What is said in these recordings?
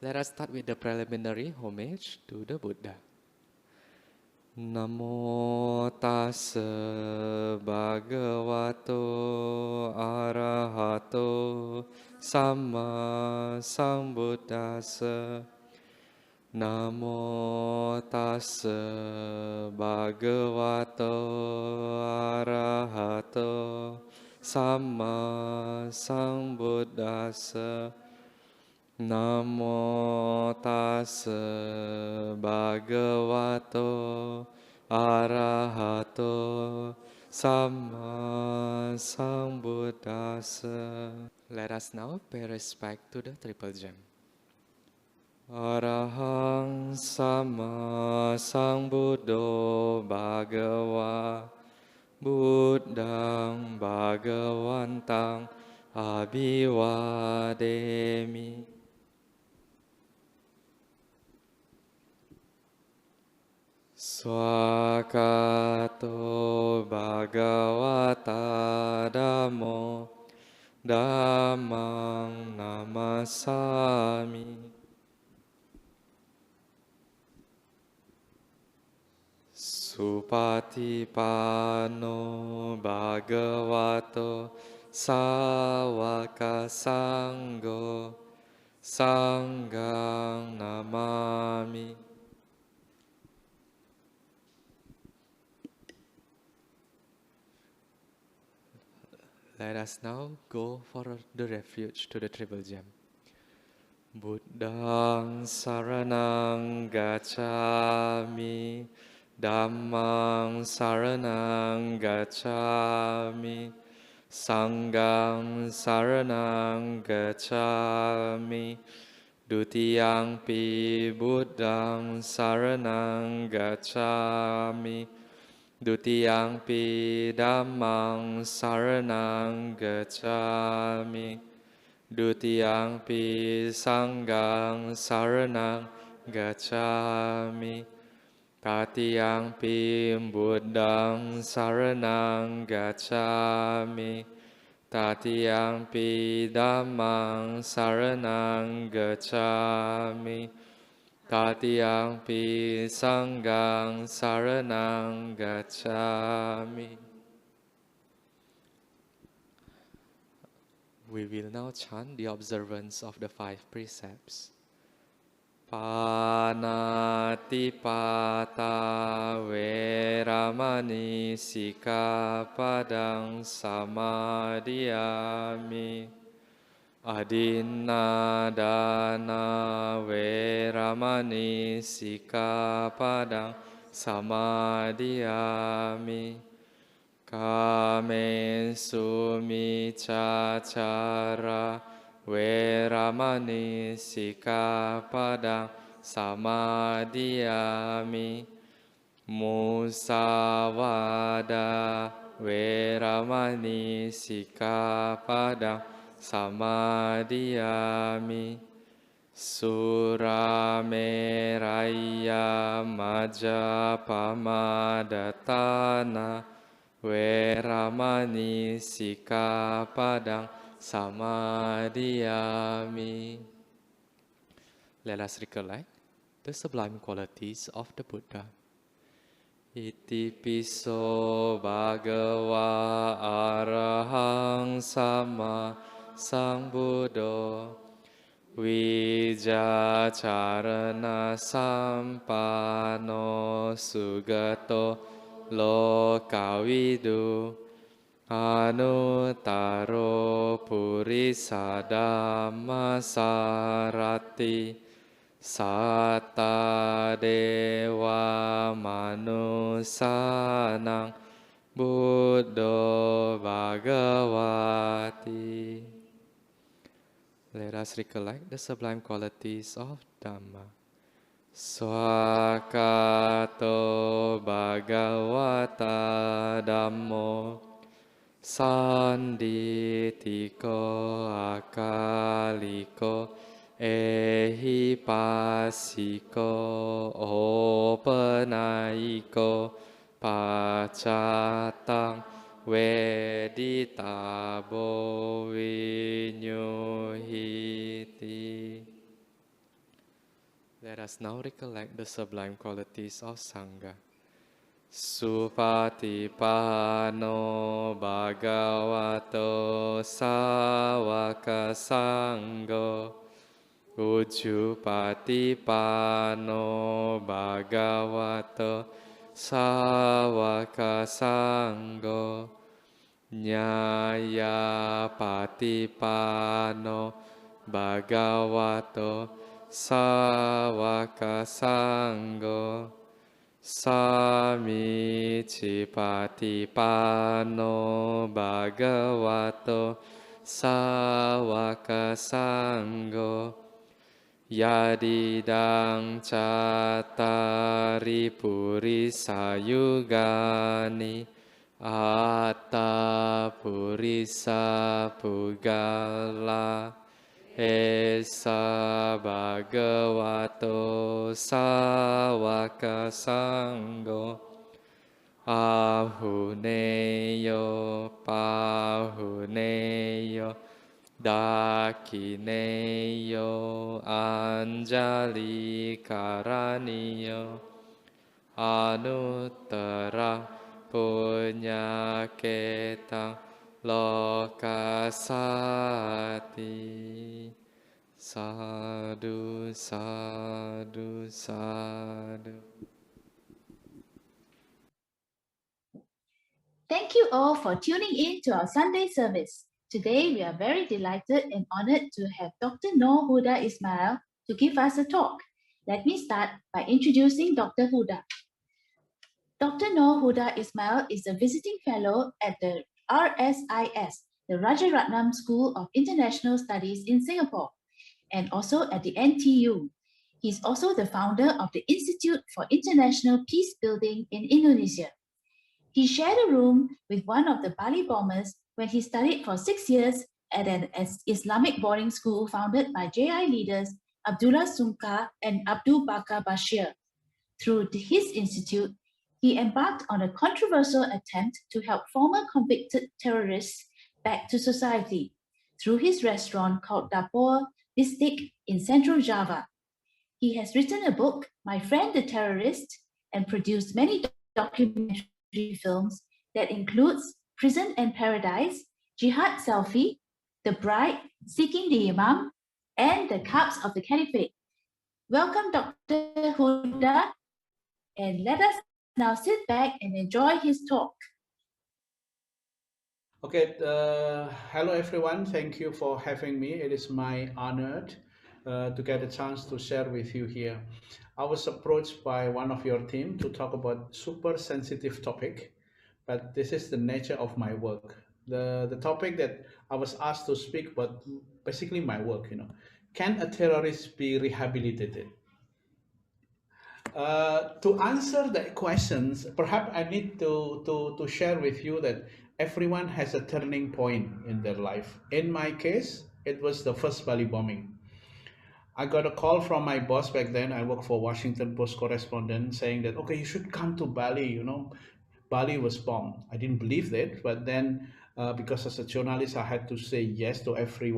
Let us start with the preliminary homage to the Buddha. Namo tassa bhagavato arahato samma sambuddhassa. Namo tassa bhagavato arahato samma sambuddhassa. Namo tassa bhagavato arahato samma sambuddhassa. Let us now pay respect to the triple gem. Arahang sama sambuddho bhagava buddhang bhagavantang abhivademi. Swakato bhagavata dhammo dhammang namasami. Supatipano bhagavato sawaka sangho sanghang namami. Let us now go for the refuge to the triple gem. Buddhang saranang gacchami, Dhammang saranang gacchami, Sanghang saranang gacchami, Dutiyampi Buddhang saranang gacchami, Dutiyampi Dhammang saranang gacchami, Dutiyampi Sanghang saranang gacchami, Tatiyampi Buddhang saranang gacchami, Tatiyampi Dhammang saranang gacchami, Tatiyampi Sanghang saranang gacchami. We will now chant the observance of the 5 precepts. Panatipata veramani sikapadang samadhiyami. Adinadana veramani sikapadang samadhiyami. Kamesu micacara veramani sikapadang samadhiyami. Musawada veramani sikapadang samadhiyami. Surameraya majapamadatana veramani sikapadang samadhiyami. Let us recollect the sublime qualities of the Buddha. Iti piso bhagava arahang sama sambuddho vijacarana sampano sugato lokavidu anutaro purisa dhammasarati satta dewa manusanang buddho bhagavati. Let us recollect the sublime qualities of Dhamma. Swakato bhagavata dhammo sanditiko akaliko ehipasiko openaiko pacatang veditabo vinyuhiti. us now recollect the sublime qualities of Sangha. Supatipano bhagavato sāvaka sangho. Ujjupatipano bhagavato sāvaka sangho. Nyayapatipano bhagavato sāvaka sangho. Samicipatipano bhagavato sāvaka sangho. Yadidang cattari purisa yugani atta purisa pugala esa bhagavato sāvaka sangho. Ahuneyo pahuneyo dakineyo anjali karaniyo anuttara punyaketang lokasati. Sadhu, sadhu, sadhu. Thank you all for tuning in to our Sunday service. Today, we are very delighted and honored to have Dr. Noor Huda Ismail to give us a talk. Let me start by introducing Dr. Huda. Dr. Noor Huda Ismail is a visiting fellow at the RSIS, the Rajaratnam School of International Studies in Singapore, and also at the NTU. He's also the founder of the Institute for International Peace Building in Indonesia. He shared a room with one of the Bali bombers when he studied for 6 years at an Islamic boarding school founded by JI leaders Abdullah Sumka and Abdul Bakar Bashir. Through his institute, he embarked on a controversial attempt to help former convicted terrorists back to society through his restaurant called Dapur Bistik in Central Java. He has written a book, My Friend the Terrorist, and produced many documentary films that includes Prison and Paradise, Jihad Selfie, The Bride, Seeking the Imam, and The Cups of the Caliphate. Welcome, Dr. Huda, and let us now sit back and enjoy his talk. Okay, hello everyone. Thank you for having me. It is my honor to get a chance to share with you here. I was approached by one of your team to talk about super sensitive topic, but this is the nature of my work. The topic that I was asked to speak about, basically my work. Can a terrorist be rehabilitated? To answer the questions, perhaps I need to share with you that everyone has a turning point in their life. In my case, it was the first Bali bombing. I got a call from my boss back then. I worked for Washington Post correspondent saying that, okay, you should come to Bali. Bali was bombed. I didn't believe that, but then because as a journalist, I had to say yes to every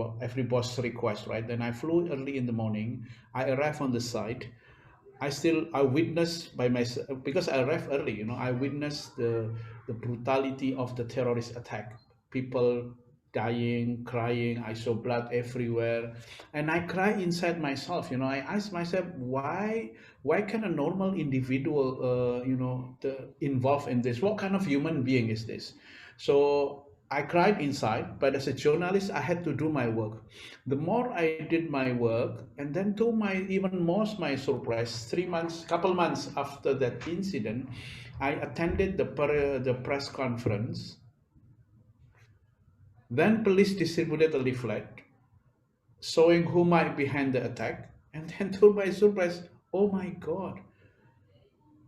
boss request, right? Then I flew early in the morning. I arrived on the site. I witnessed by myself because I arrived early. I witnessed the brutality of the terrorist attack. People dying, crying. I saw blood everywhere, and I cry inside myself. I asked myself, why can a normal individual, involved in this? What kind of human being is this? So I cried inside, but as a journalist, I had to do my work. The more I did my work, and then to my even more my surprise, couple months after that incident, I attended the press conference. Then police distributed a leaflet showing who might behind the attack, and then to my surprise, oh my God,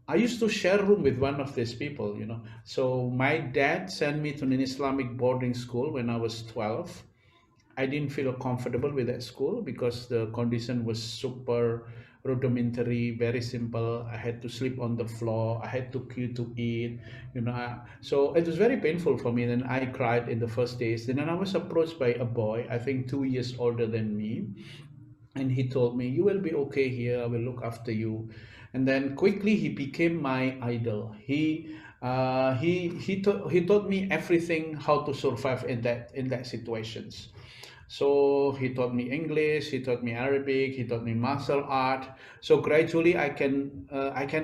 I used to share room with one of these people. So my dad sent me to an Islamic boarding school when I was 12. I didn't feel comfortable with that school because the condition was super rudimentary, very simple. I had to sleep on the floor. I had to queue to eat. So it was very painful for me. Then I cried in the first days. Then I was approached by a boy, I think 2 years older than me, and he told me, "You will be okay here. I will look after you." And then quickly he became my idol. He taught me everything how to survive in that situations. So he taught me English, he taught me Arabic, he taught me martial art. So gradually I can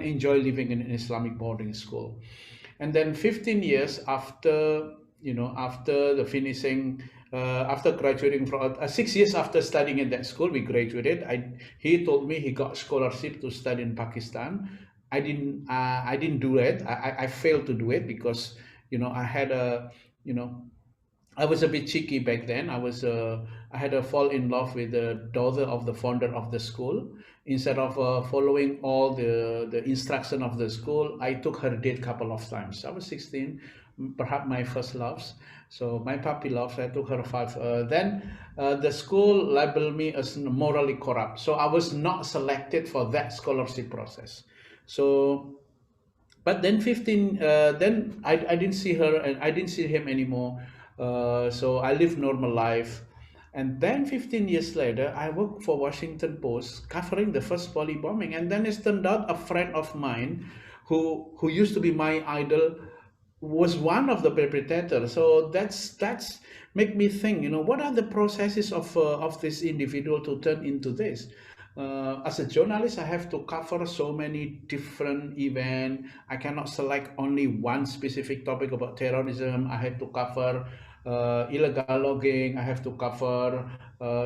enjoy living in an Islamic boarding school. And then 15 years after, after the finishing, after graduating from 6 years after studying in that school, we graduated. He told me he got scholarship to study in Pakistan. I didn't do it. I failed to do it because, I had a, you know I was a bit cheeky back then. I had a fall in love with the daughter of the founder of the school. Instead of following all the instruction of the school, I took her date couple of times. I was 16, perhaps my first loves. So my puppy loves. I took her five. Then the school labeled me as morally corrupt. So I was not selected for that scholarship process. So but then 15 then I didn't see her and I didn't see him anymore. So I lived normal life, and then 15 years later I worked for Washington Post covering the first Bali bombing, and then it turned out a friend of mine who used to be my idol was one of the perpetrators. So that's make me think, what are the processes of this individual to turn into this. As a journalist, I have to cover so many different events. I cannot select only one specific topic about terrorism. I have to cover illegal logging. I have to cover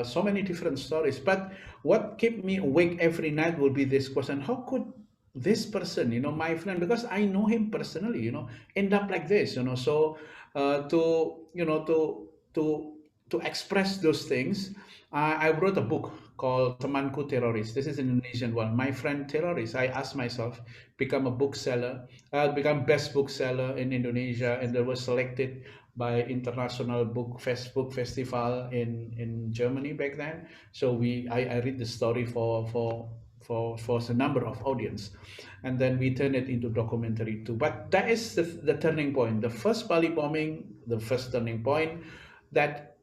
so many different stories. But what kept me awake every night will be this question: how could this person, my friend, because I know him personally, end up like this, So to you know to express those things, I wrote a book called Temanku Terrorist. This is an Indonesian one. My friend terrorist. I asked myself, become a bookseller, become best bookseller in Indonesia, and they was selected by International Book Festival in Germany back then. So I read the story for a number of audience, and then we turn it into documentary too. But that is the turning point. The first Bali bombing, the first turning point that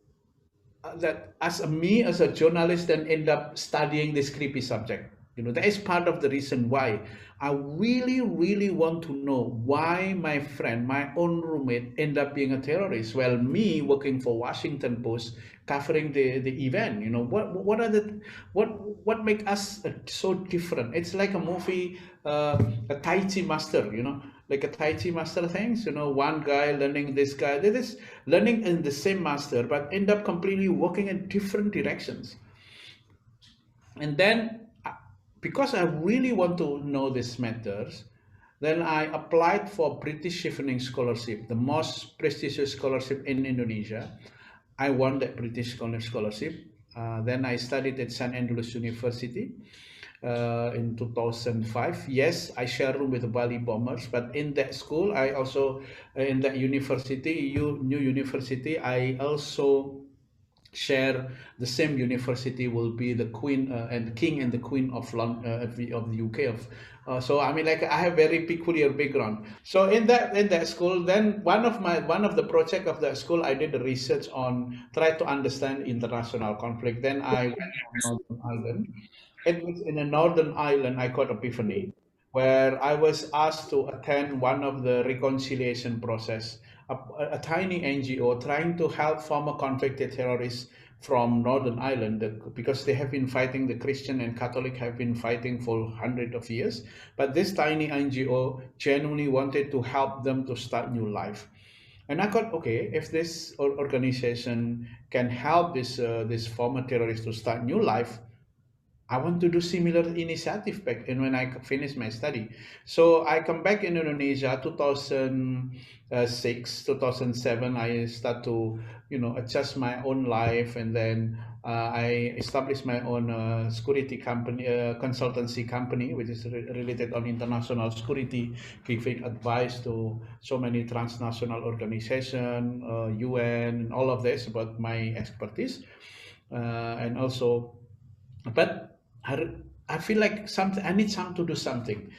me as a journalist then end up studying this creepy subject. That is part of the reason why I really really want to know why my friend, my own roommate, end up being a terrorist while me working for Washington Post covering the event. What are the what make us so different. It's like a movie, a Tai Chi master, like a Tai Chi master things, one guy learning, this guy, that is learning in the same master, but end up completely working in different directions. And then, because I really want to know these matters, then I applied for British Chevening Scholarship, the most prestigious scholarship in Indonesia. I won that British scholarship. Then I studied at St. Andrews University in 2005. Yes, I share room with the Bali bombers, but in that school, I also, in that university, new university, I also share the same university will be the Queen and King and the Queen of London, of the UK. So I mean, like, I have very peculiar background. So in that school, then one of the project of that school, I did the research on try to understand international conflict. Then I went to Northern Ireland. It was in a Northern Ireland I got epiphany, where I was asked to attend one of the reconciliation process, a tiny NGO trying to help former convicted terrorists from Northern Ireland, because they have been fighting, the Christian and Catholic have been fighting for hundreds of years. But this tiny NGO genuinely wanted to help them to start new life. And I thought, okay, if this organization can help this former terrorist to start new life, I want to do similar initiative back and when I finish my study. So I come back in Indonesia 2006, 2007. I start to, adjust my own life, and then I established my own security company, consultancy company, which is related on international security, giving advice to so many transnational organization, UN, and all of this about my expertise, and also, but I feel like something I need to do something,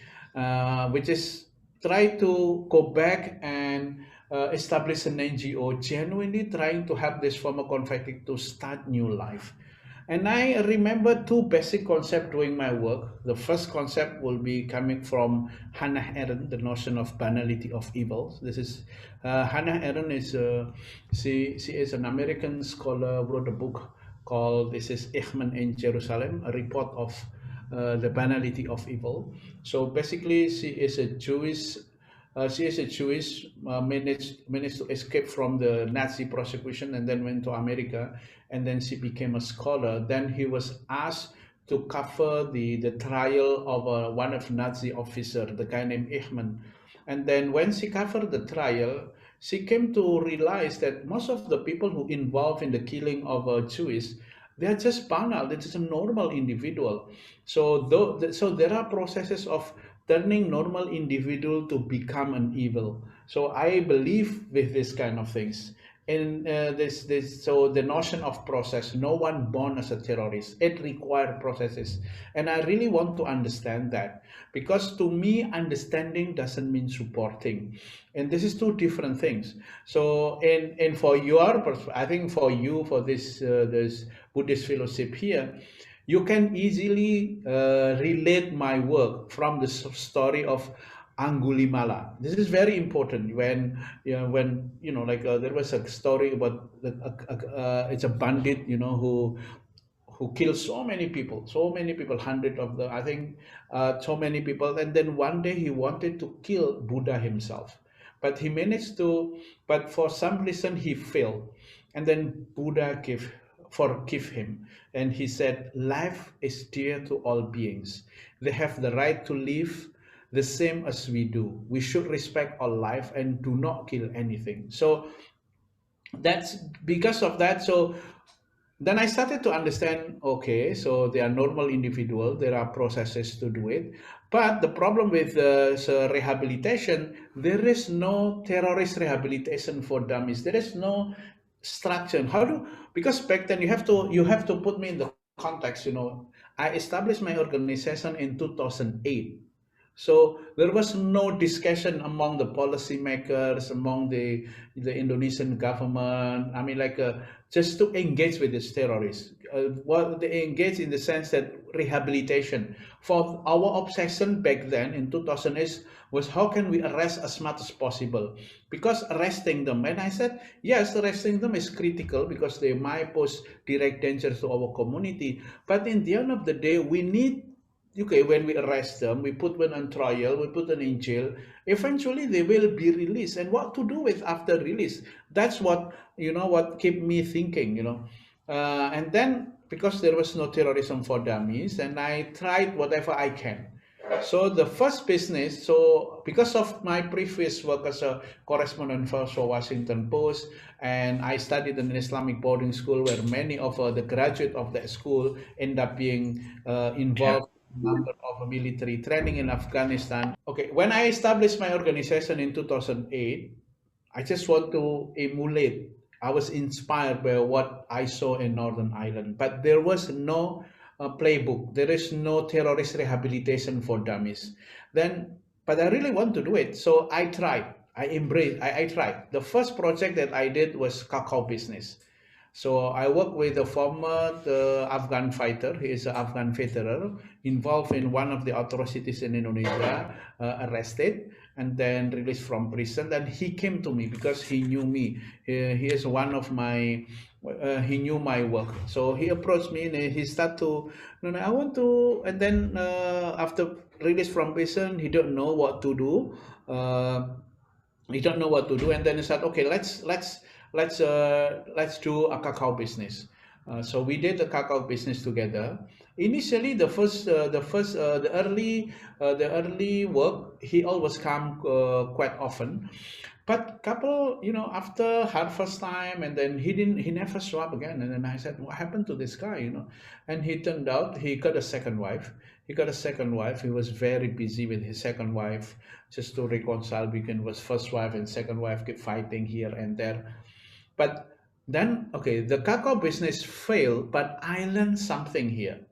which is try to go back and establish an NGO, genuinely trying to help this former convicted to start new life. And I remember two basic concepts doing my work. The first concept will be coming from Hannah Arendt, the notion of banality of evil. This is Hannah Arendt is she is an American scholar, wrote a book called this is Eichmann in Jerusalem, a report of the banality of evil. So basically, she is a Jewish, managed to escape from the Nazi prosecution and then went to America, and then she became a scholar. Then he was asked to cover the trial of one of Nazi officer, the guy named Eichmann. And then when she covered the trial, she came to realize that most of the people who involved in the killing of Jewish, they are just banal. They're just a normal individual. So there are processes of turning normal individual to become an evil. So I believe with this kind of things. And so the notion of process, no one born as a terrorist, it requires processes. And I really want to understand that, because to me understanding doesn't mean supporting, and this is two different things. So and for your I think for you, for this Buddhist fellowship here, you can easily relate my work from the story of Angulimala. This is very important when like there was a story about it's a bandit, who killed so many people, hundred of the, I think, so many people. And then one day he wanted to kill Buddha himself, but he managed to, but for some reason he failed. And then Buddha forgive him. And he said, life is dear to all beings. They have the right to live the same as we do. We should respect all life and do not kill anything. So that's because of that. So then I started to understand, okay, so they are normal individual, there are processes to do it. But the problem with rehabilitation, there is no terrorist rehabilitation for dummies. There is no structure. Because back then you have to put me in the context. I established my organization in 2008. So there was no discussion among the policymakers, among the Indonesian government. I mean, like just to engage with these terrorists. Well, they engage in the sense that rehabilitation. For our obsession back then in 2008 was how can we arrest as much as possible? Because arresting them, and I said yes, arresting them is critical because they might pose direct danger to our community. But in the end of the day, we need, okay, when we arrest them, we put them on trial, we put them in jail. Eventually, they will be released. And what to do with after release? That's what kept me thinking. And then because there was no terrorism for dummies, and I tried whatever I can. So the first business, so because of my previous work as a correspondent for Washington Post, and I studied in an Islamic boarding school where many of the graduate of that school end up being involved number of military training in Afghanistan. Okay, when I established my organization in 2008, I just want to emulate. I was inspired by what I saw in Northern Ireland, but there was no playbook. There is no terrorist rehabilitation for dummies. But I really want to do it, so I tried. I tried. The first project that I did was cacao business. So I work with a former Afghan fighter. He is an Afghan veteran involved in one of the atrocities in Indonesia, arrested and then released from prison. And he came to me because he knew me. He is one of my. He knew my work, so he approached me and he started to. No, no, I want to. And then after release from prison, he don't know what to do. We don't know what to do, and then he said, okay, let's do a cacao business. So we did the cacao business together. Initially, the early work, he always come quite often, but couple, after harvest time, and then he never show up again. And then I said, what happened to this guy, And he turned out he got a second wife. He was very busy with his second wife, just to reconcile between his first wife and second wife, keep fighting here and there. But then, okay, the cacao business failed, but I learned something here,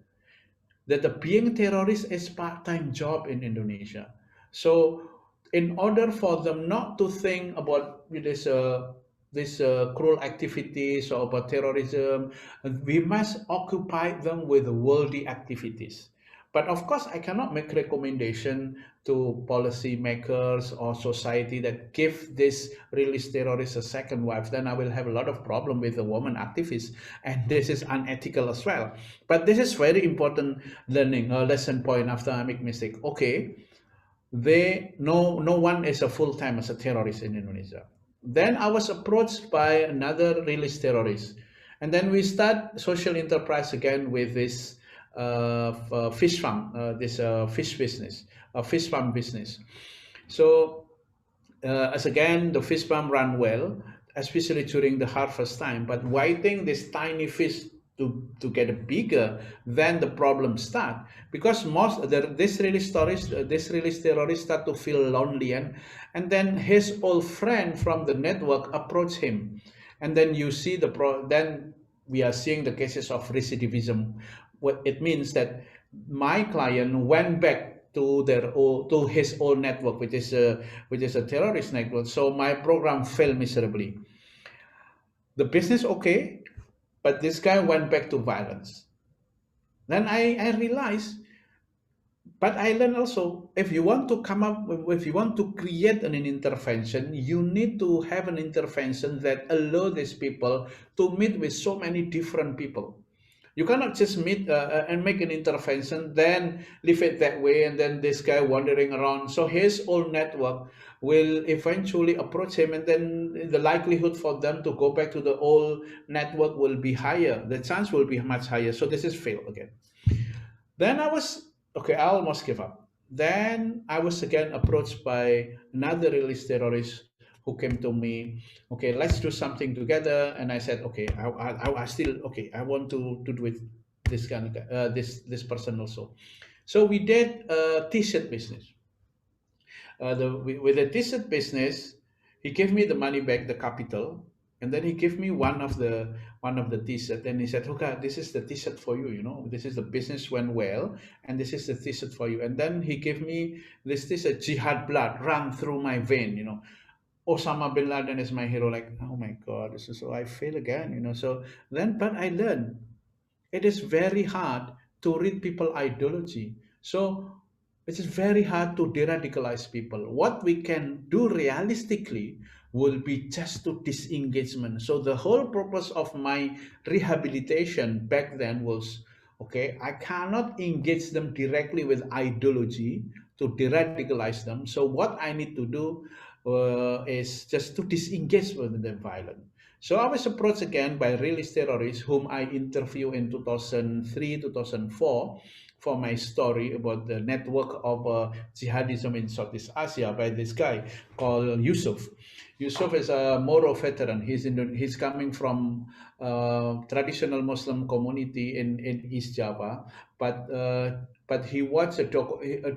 that the being terrorist is part-time job in Indonesia. So in order for them not to think about this these cruel activities or about terrorism, we must occupy them with worldly activities. But of course, I cannot make recommendation to policymakers or society that give this release terrorist a second wife. Then I will have a lot of problem with the woman activists, and this is unethical as well. But this is very important learning, lesson point after I make mistake. Okay, they no one is a full time as a terrorist in Indonesia. Then I was approached by another release terrorist, and then we start social enterprise again with this fish farm, this fish business, fish farm business. So as again the fish farm ran well, especially during the harvest time. But waiting this tiny fish to get bigger, then the problems start, because this release terrorist start to feel lonely, and then his old friend from the network approach him, and then you see then we are seeing the cases of recidivism. What it means that my client went back to his old network, which is a terrorist network. So my program failed miserably. The business okay, but this guy went back to violence. Then I realized, but I learned also, if you want to come up, if you want to create an intervention, you need to have an intervention that allow these people to meet with so many different people. You cannot just meet and make an intervention, then leave it that way, and then this guy wandering around. So his old network will eventually approach him, and then the likelihood for them to go back to the old network will be higher. The chance will be much higher. So this is fail again. Then I was okay. I almost give up. Then I was again approached by another release terrorist who came to me. Okay, let's do something together. And I said, okay, I still okay. I want to do it. This kind of this person also. So we did a t-shirt business. With the t-shirt business, he gave me the money back, the capital, and then he gave me one of the t-shirt, and he said, "Okay, this is the t-shirt for you. You know, this is the business went well, and this is the t-shirt for you." And then he gave me this t-shirt, "Jihad blood run through my vein." You know, Osama bin Laden is my hero. Like, oh my God, this is so I fail again. You know, so then, but I learned it is very hard to read people ideology. So it is very hard to de-radicalize people. What we can do realistically will be just to disengagement. So the whole purpose of my rehabilitation back then was, okay, I cannot engage them directly with ideology to de-radicalize them. So what I need to do is just to disengage with the violence. So I was approached again by release terrorists whom I interviewed in 2003, 2004 for my story about the network of jihadism in Southeast Asia by this guy called Yusuf. Yusuf is a Moro veteran. He's coming from traditional Muslim community in East Java, but he watched a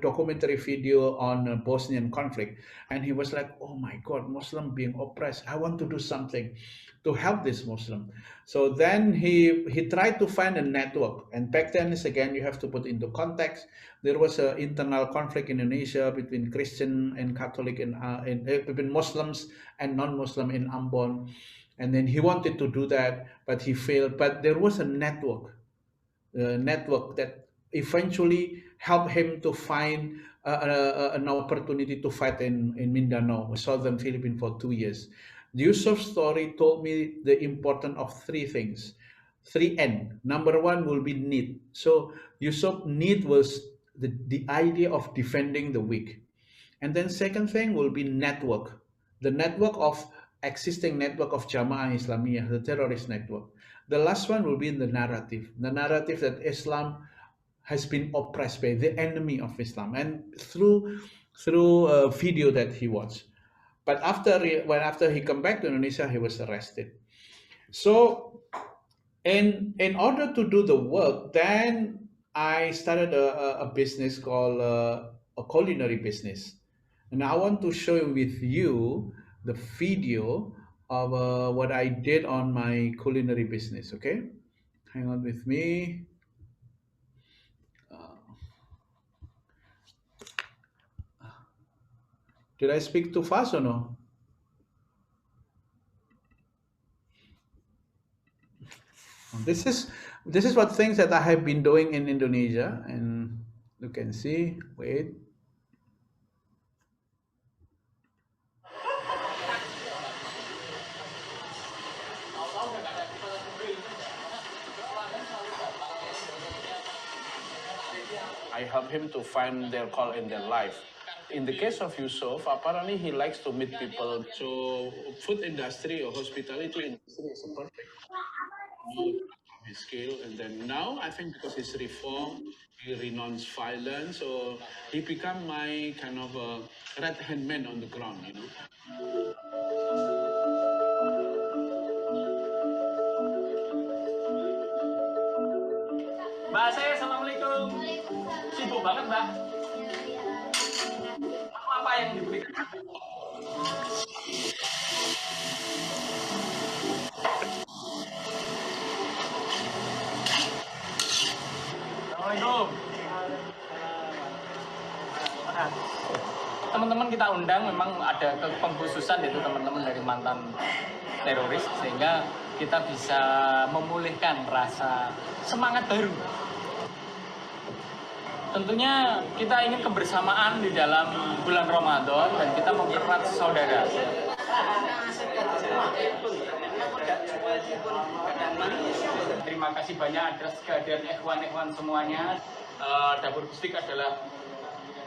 documentary video on Bosnian conflict, and he was like, "Oh my God, Muslim being oppressed. I want to do something to help this Muslim." So then he tried to find a network, and back then is again you have to put into context. There was an internal conflict in Indonesia between Christian and Catholic, between Muslims and non-Muslim in Ambon, and then he wanted to do that, but he failed. But there was a network that eventually helped him to find an opportunity to fight in Mindanao, southern Philippines, for 2 years. Yusuf's story told me the importance of three things, three N. Number one will be need. So Yusuf need was the idea of defending the weak. And then second thing will be network, the network of existing network of Jama'ah Islamiyah, the terrorist network. The last one will be the narrative that Islam has been oppressed by the enemy of Islam, and through a video that he watched. But after he come back to Indonesia, he was arrested. So in order to do the work, then I started a business called a culinary business, and I want to show with you the video of what I did on my culinary business. Okay, hang on with me. Uh, did I speak too fast or no? This is what things that I have been doing in Indonesia, and you can see. Wait. I help him to find their call in their life. In the case of Yusuf, apparently he likes to meet people. So food industry or hospitality industry is a perfect of his skill. And then now I think because he's reformed, he renounced violence, so he become my kind of a right hand man on the ground, you know. Mbak, saya assalamualaikum. Sibuk banget, Mbak. Apa yang diberikan? Assalamualaikum. Teman-teman kita undang memang ada pengkhususan yaitu teman-teman dari mantan teroris sehingga kita bisa memulihkan rasa semangat baru. Tentunya kita ingin kebersamaan di dalam bulan Ramadan dan kita mempererat saudara. Terima kasih banyak atas kehadiran ikhwan-ikhwan semuanya. Dapur Gustik adalah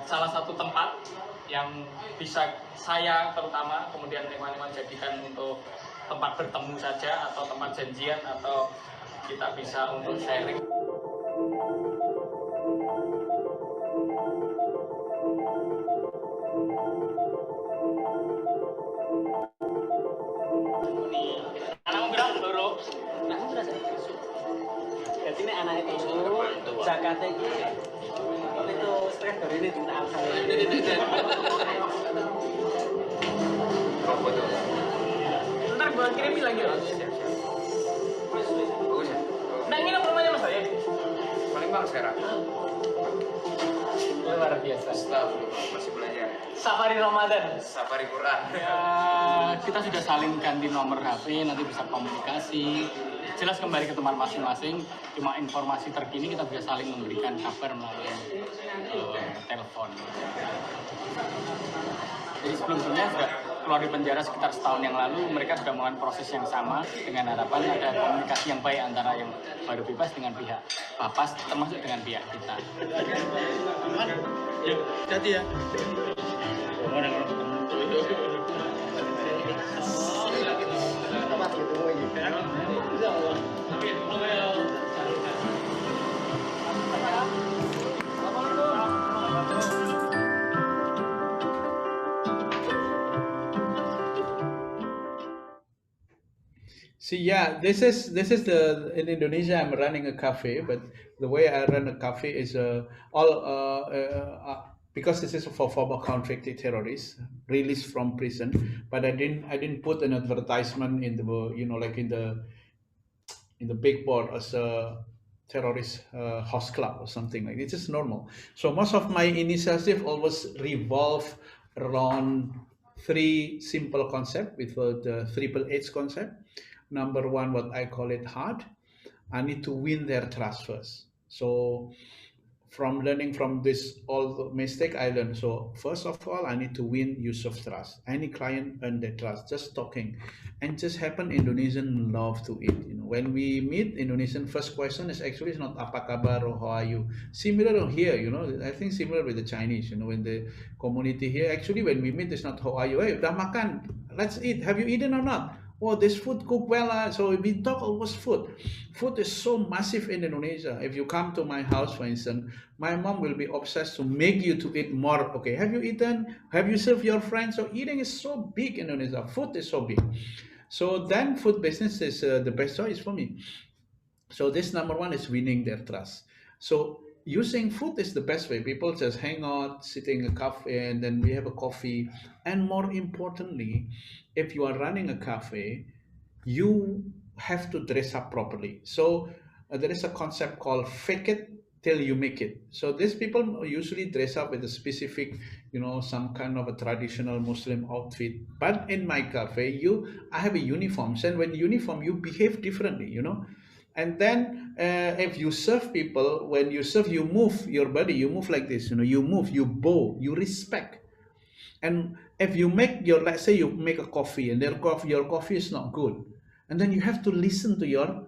salah satu tempat yang bisa saya terutama kemudian ikhwan-ikhwan jadikan untuk tempat bertemu saja atau tempat janjian atau kita bisa untuk sharing. Jadi ini anak itu zakatnya itu stres dari ini tidak apa. Ntar gue kirimin lagi loh. Bagus ya? Nah ini rumahnya Mas saya. Palembang sekarang. Luar biasa. Masih belajar. Safari Ramadan. Safari Quran. Ya, kita sudah saling ganti nomor HP, nanti bisa komunikasi. Jelas kembali ke tempat masing-masing. Cuma informasi terkini kita bisa saling memberikan kabar melalui telepon. Jadi sebelumnya sudah keluar di penjara sekitar setahun yang lalu, mereka sudah melakukan proses yang sama dengan harapan ada komunikasi yang baik antara yang baru bebas dengan pihak Bapas, termasuk dengan pihak kita. Yuk, hati ya. See, yeah, this is the in Indonesia. I'm running a cafe, but the way I run a cafe is because this is for former convicted terrorists released from prison. But I didn't put an advertisement in the like in the big board as a terrorist house club or something like this. It's just normal. So most of my initiative always revolve around three simple concept with the triple H concept. Number one, what I call it hard. I need to win their trust first. So from learning from this all the mistake I learned. So first of all, I need to win Yusuf's trust. Any client earn their trust just talking, and just happen Indonesian love to eat. When we meet Indonesian, first question is actually not apa kabar or how are you. Similar here, I think similar with the Chinese. When the community here, actually when we meet, it's not how are you. Hey, udah makan, let's eat. Have you eaten or not? Oh, this food cooked well. So we talk almost food. Food is so massive in Indonesia. If you come to my house, for instance, my mom will be obsessed to make you to eat more. Okay, have you eaten? Have you served your friends? So eating is so big in Indonesia. Food is so big. So then food business is the best choice for me. So this number one is winning their trust. So using food is the best way. People just hang out, sitting in a cafe, and then we have a coffee. And more importantly, if you are running a cafe, you have to dress up properly. So there is a concept called fake it till you make it. So these people usually dress up with a specific, some kind of a traditional Muslim outfit. But in my cafe, I have a uniform. And when uniform, you behave differently. And then if you serve people, when you serve, you move your body, you move like this, you move, you bow, you respect. And if you make your, let's say you make a coffee and your coffee is not good, and then you have to listen to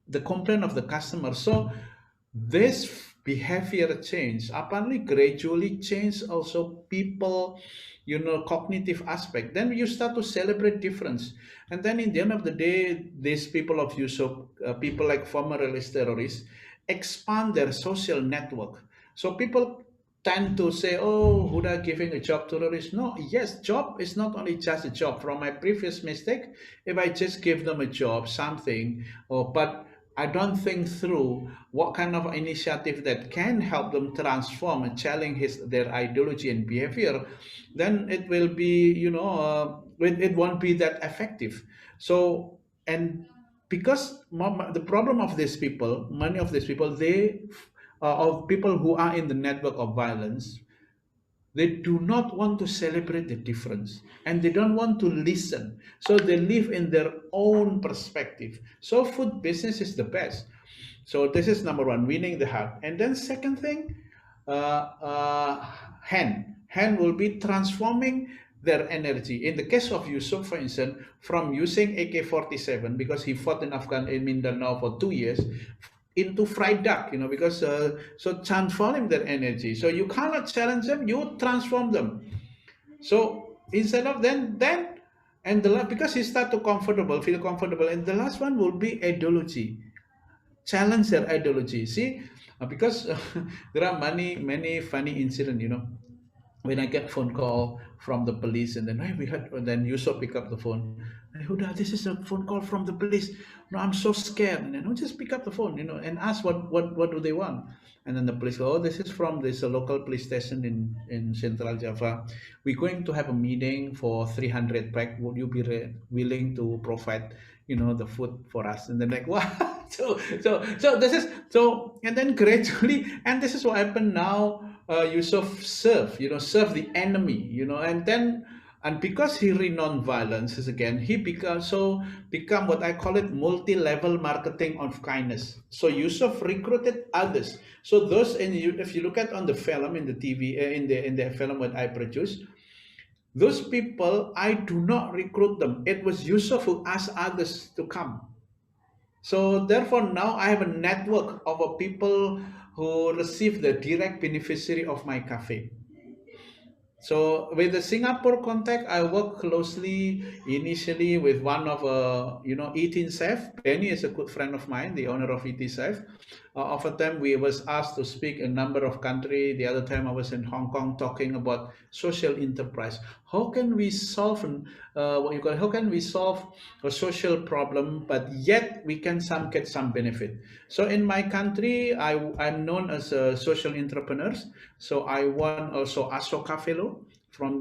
the complaint of the customer. So this behavior change apparently gradually change also people, cognitive aspect. Then you start to celebrate difference. And then in the end of the day, these people of Yusuf, people like former release terrorists, expand their social network. So people tend to say, oh, Huda giving a job to terrorists. No, yes, job is not only just a job. From my previous mistake, if I just give them a job, something, but I don't think through what kind of initiative that can help them transform and challenge their ideology and behavior, then it will be, it won't be that effective. So, and because the problem of these people, many of these people, of people who are in the network of violence, they do not want to celebrate the difference and they don't want to listen. So they live in their own perspective. So food business is the best. So this is number one, winning the heart. And then second thing, hand will be transforming their energy. In the case of Yusuf, for instance, from using AK-47 because he fought in Mindanao for 2 years, into fried duck, because so transforming their energy. So you cannot challenge them, you transform them. So instead of then and because he start to feel comfortable, and the last one will be ideology. Challenge their ideology. See, because there are many funny incidents, when I get phone call from the police, and then hey, then Yusuf pick up the phone. Hey, Huda, this is a phone call from the police. No, I'm so scared. And then just pick up the phone, and ask what do they want. And then the police go, oh, this is from this local police station in Central Java. We're going to have a meeting for 300 pack. Would you be willing to provide, the food for us? And then like, what? So this is so, and then gradually, and this is what happened now. Yusuf serve the enemy, and because he renowned violence is again, he become what I call it multi-level marketing of kindness. So Yusuf recruited others. So those, if you look at on the film in the TV, in the film that I produced, those people, I do not recruit them. It was Yusuf who asked others to come. So therefore, now I have a network of people who receive the direct beneficiary of my cafe. So with the Singapore contact, I work closely initially with one of Eating Safe. Benny is a good friend of mine, the owner of Eating Safe. Of a time we was asked to speak in a number of countries. The other time I was in Hong Kong talking about social enterprise. How can we solve how can we solve a social problem, but yet we can get some benefit? So in my country, I'm known as a social entrepreneurs. So I won also Ashoka Fellow from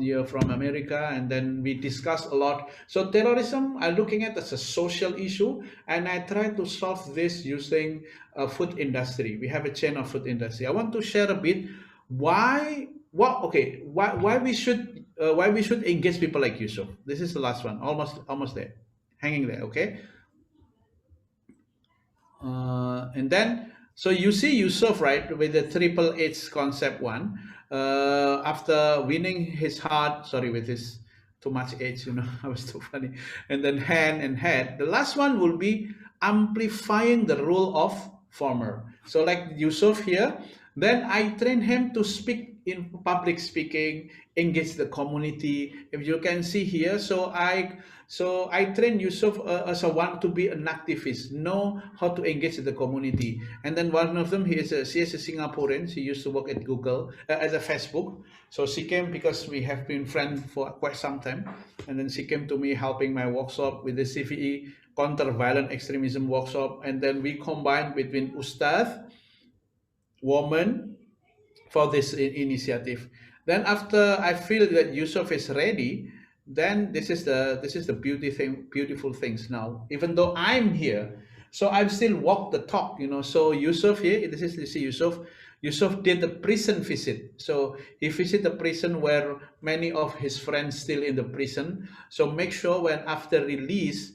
America, and then we discuss a lot. So terrorism, I'm looking at as a social issue, and I try to solve this using food industry. We have a chain of food industry. I want to share a bit why we should engage people like Yusuf. This is the last one, almost there, hanging there. Okay. And then, so you see Yusuf, right, with the triple H concept one, after winning his heart, sorry, with his too much H, I was too funny, and then hand and head. The last one will be amplifying the role of former. So like Yusuf here, then I train him to speak in public speaking, engage the community. If you can see here, so I train Yusuf as a one to be an activist, know how to engage the community. And then one of them, she is a Singaporean. She used to work at Google, at a Facebook. So she came because we have been friends for quite some time. And then she came to me helping my workshop with the CVE, counter-violent extremism workshop. And then we combined between Ustadh, woman, for this initiative. Then after I feel that Yusuf is ready, then this is the beautiful things now. Even though I'm here, so I've still walked the talk, So Yusuf here, this is Yusuf. Yusuf did the prison visit. So he visited the prison where many of his friends still in the prison. So make sure when after release,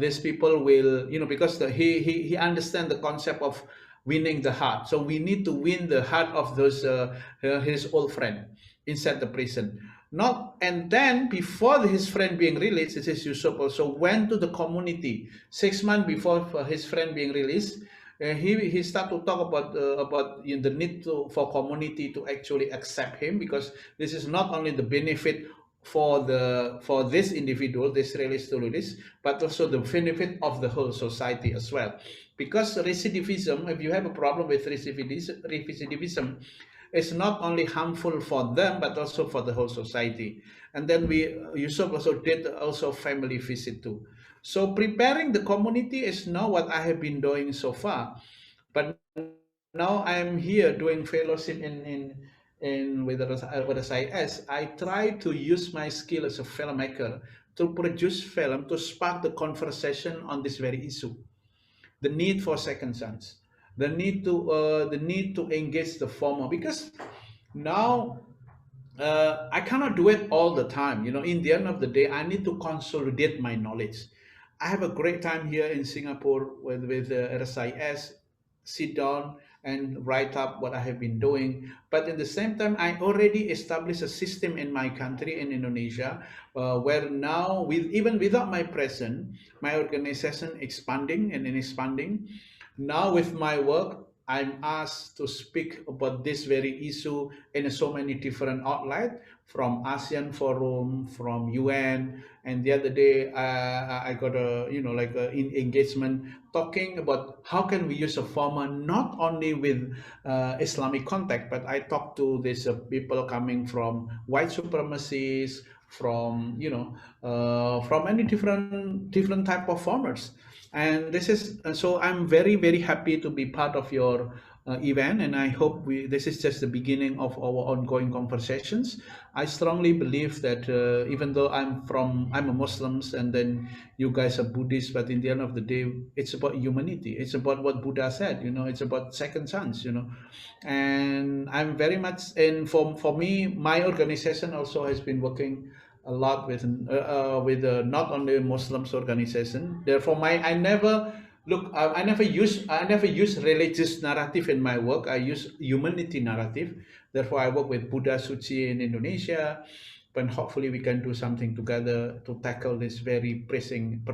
these people will, because he understands the concept of winning the heart. So we need to win the heart of those his old friend inside the prison. Not and then before his friend being released, it is Yusuf also went to the community 6 months before his friend being released. He start to talk about the need for community to actually accept him, because this is not only the benefit for this individual, this release to release, but also the benefit of the whole society as well. Because recidivism, if you have a problem with recidivism, it's not only harmful for them but also for the whole society. And then Yusuf also did also family visit too. So preparing the community is not what I have been doing so far, but now I'm here doing fellowship in with SIS. I try to use my skill as a filmmaker to produce film to spark the conversation on this very issue, the need for second chance, the need to engage the former, because now I cannot do it all the time. In the end of the day, I need to consolidate my knowledge. I have a great time here in Singapore with RSIS, sit down and write up what I have been doing. But in the same time, I already established a system in my country, in Indonesia, where now, even without my presence, my organization expanding and expanding. Now with my work, I'm asked to speak about this very issue in so many different outlets, from ASEAN Forum, from UN, and the other day I got a like a engagement talking about how can we use a format not only with Islamic context, but I talked to these people coming from white supremacists, from from many different type of farmers. And this is so I'm very happy to be part of your event, and I hope this is just the beginning of our ongoing conversations. I strongly believe that even though I'm a Muslim, and then you guys are Buddhist, but in the end of the day, it's about humanity. It's about what Buddha said. It's about second chance. And I'm very much, and for me, my organization also has been working a lot with not only Muslims organization. Therefore, I never look. I never use religious narrative in my work. I use humanity narrative. Therefore, I work with Buddha Suci in Indonesia, but hopefully we can do something together to tackle this very pressing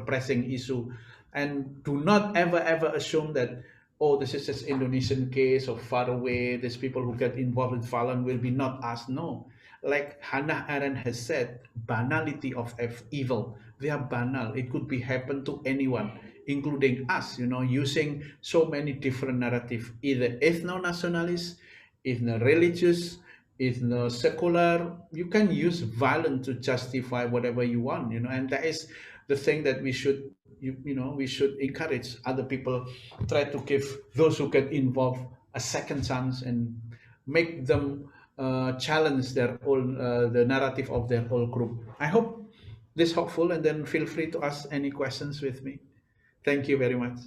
issue. And do not ever assume that, oh, this is just Indonesian case or far away. These people who get involved with Falun will be not us. No, like Hannah Arendt has said, banality of evil. They are banal. It could be happen to anyone, including us. Using so many different narrative, either ethno-nationalist, ethno-religious, ethno-secular. You can use violence to justify whatever you want. And that is the thing that we should encourage other people, try to give those who get involved a second chance, and make them challenge their own the narrative of their whole group. I hope this helpful, and then feel free to ask any questions with me. Thank you very much.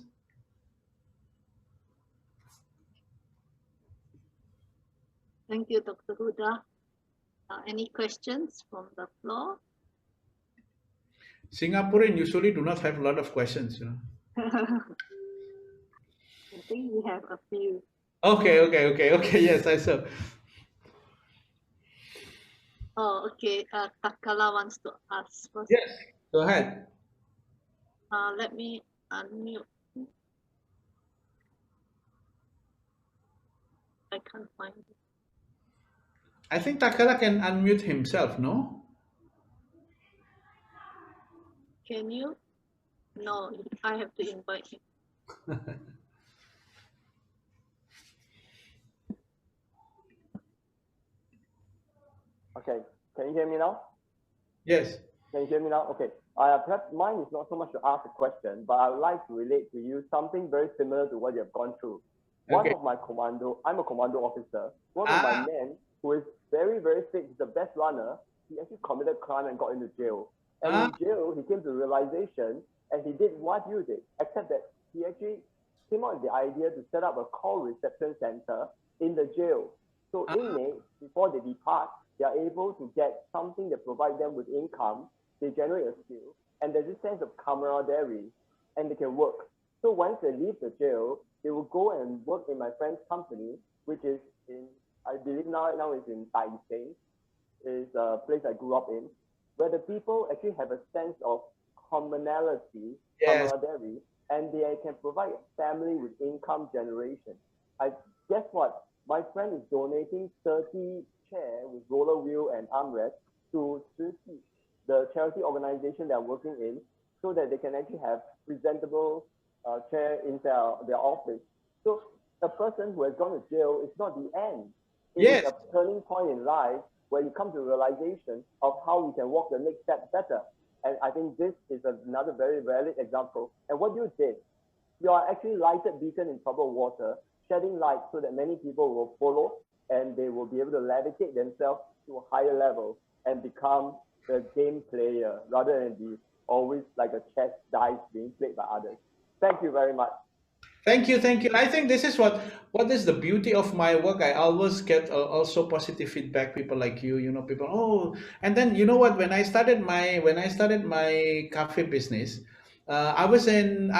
Thank you, Dr. Huda. Any questions from the floor? Singaporean usually do not have a lot of questions. I think we have a few. Okay. Yes, I saw. Oh, okay. Takala wants to ask first. Yes, go ahead. Let me unmute. I can't find it. I think Takala can unmute himself, no? Can you? No, I have to invite him. Okay, can you hear me now? Yes. Can you hear me now? Okay. Perhaps mine is not so much to ask a question, but I would like to relate to you something very similar to what you have gone through. One of my I'm a commando officer. One of my men, who is very fit, he's the best runner, he actually committed crime and got into jail. And in jail, he came to the realization, and he did what you did, except that he actually came out with the idea to set up a call reception center in the jail. So inmates, before they depart, they are able to get something that provides them with income. They generate a skill, and there's this sense of camaraderie, and they can work. So once they leave the jail, they will go and work in my friend's company, which is in, I believe now is in Taipei, is a place I grew up in, where the people actually have a sense of commonality, camaraderie, and they can provide family with income generation. Guess what? My friend is donating 30 chairs with roller wheel and armrest to the charity organization they're working in, so that they can actually have presentable chair in their office. So a person who has gone to jail is not the end. It is a turning point in life where you come to the realization of how you can walk the next step better. And I think this is another very valid example. And what you did, you are actually lighted beacon in troubled water, shedding light so that many people will follow and they will be able to levitate themselves to a higher level and become the game player rather than be always like a chess dice being played by others. Thank you very much. Thank you. I think this is what is the beauty of my work. I always get also positive feedback. People like you, people. And then you know what? When I started my cafe business, I was in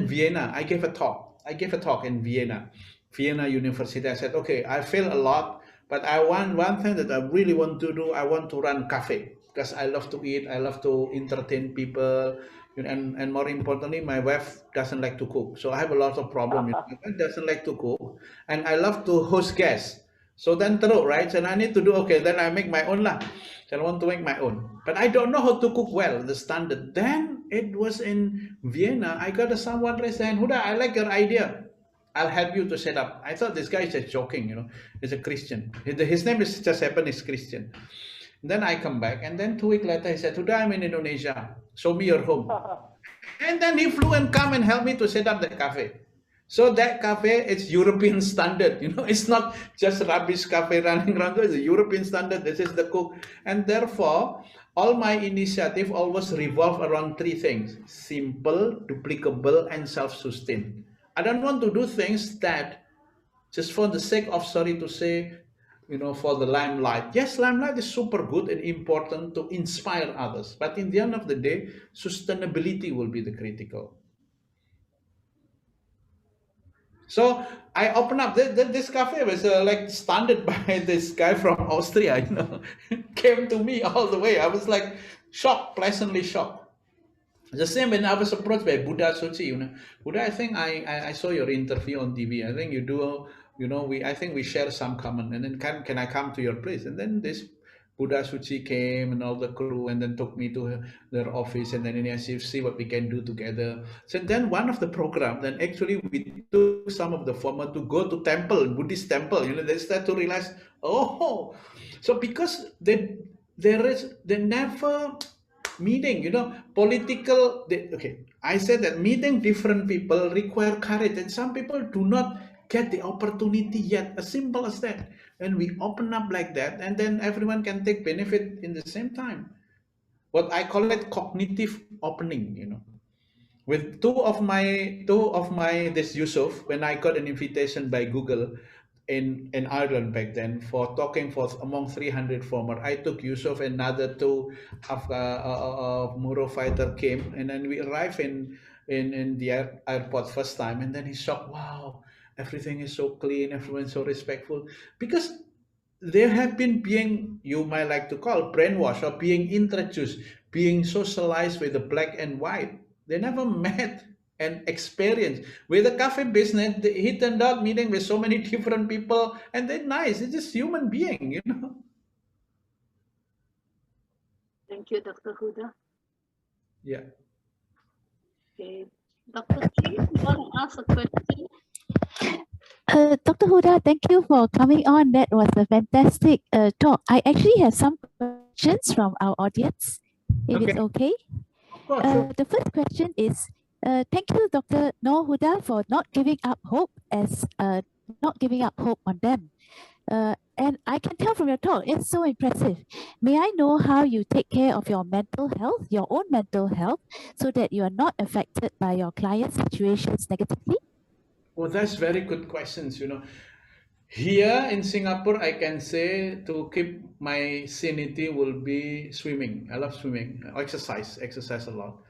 Vienna. I gave a talk in Vienna University. I said, okay, I fail a lot, but I want one thing that I really want to do. I want to run cafe because I love to eat. I love to entertain people. And more importantly, my wife doesn't like to cook, so I have a lot of problems. My wife doesn't like to cook, and I love to host guests. So then, right? And I need to do okay. Then I make my own lah. So I want to make my own, but I don't know how to cook well, the standard. Then it was in Vienna. I got someone raised hand, Huda, I like your idea. I'll help you to set up. I thought this guy is just joking, He's a Christian. His name is just happened is Christian. Then I come back, and then 2 weeks later, he said, Today I'm in Indonesia. Show me your home. And then he flew and come and helped me to set up the cafe. So that cafe, it's European standard. It's not just rubbish cafe running around. It's a European standard. This is the cook. And therefore, all my initiative always revolve around 3 things: simple, duplicable, and self-sustained. I don't want to do things that just for the sake of, sorry to say, for the limelight. Yes, limelight is super good and important to inspire others. But in the end of the day, sustainability will be the critical. So I opened up this cafe was like started by this guy from Austria, came to me all the way. I was like shocked, pleasantly shocked. The same when I was approached by Buddha Suchi, Buddha, I think I saw your interview on TV. I think you do, I think we share some common. And then can I come to your place? And then this Buddha Suchi came and all the crew, and then took me to their office, and then I see what we can do together. So then one of the program, then actually we took some of the former to go to temple, Buddhist temple. They start to realize, so because they never meeting, political. I said that meeting different people require courage, and some people do not get the opportunity yet. As simple as that. And we open up like that, and then everyone can take benefit in the same time. What I call it cognitive opening, With two of my this Yusuf, when I got an invitation by Google in Ireland back then for talking for among 300 former, I took Yusuf and another 2 Muro fighter came, and then we arrived in the airport first time, and then he's shocked. Wow, everything is so clean, everyone's so respectful, because they have been being, you might like to call, brainwashed, or being introduced, being socialized with the black and white. They never met and experienced. With the cafe business, he turned out meeting with so many different people, and they're nice. It's just human being, Thank you, Dr. Huda. Yeah. Okay. Dr. Chi, you want to ask a question? Dr. Huda, thank you for coming on. That was a fantastic talk. I actually have some questions from our audience, if it's okay. The first question is, thank you, Dr. Noor Huda, for not giving up hope on them. And I can tell from your talk, it's so impressive. May I know how you take care of your mental health, your own mental health, so that you are not affected by your client situations negatively? Well, that's very good questions, Here in Singapore, I can say to keep my sanity will be swimming. I love swimming, exercise a lot.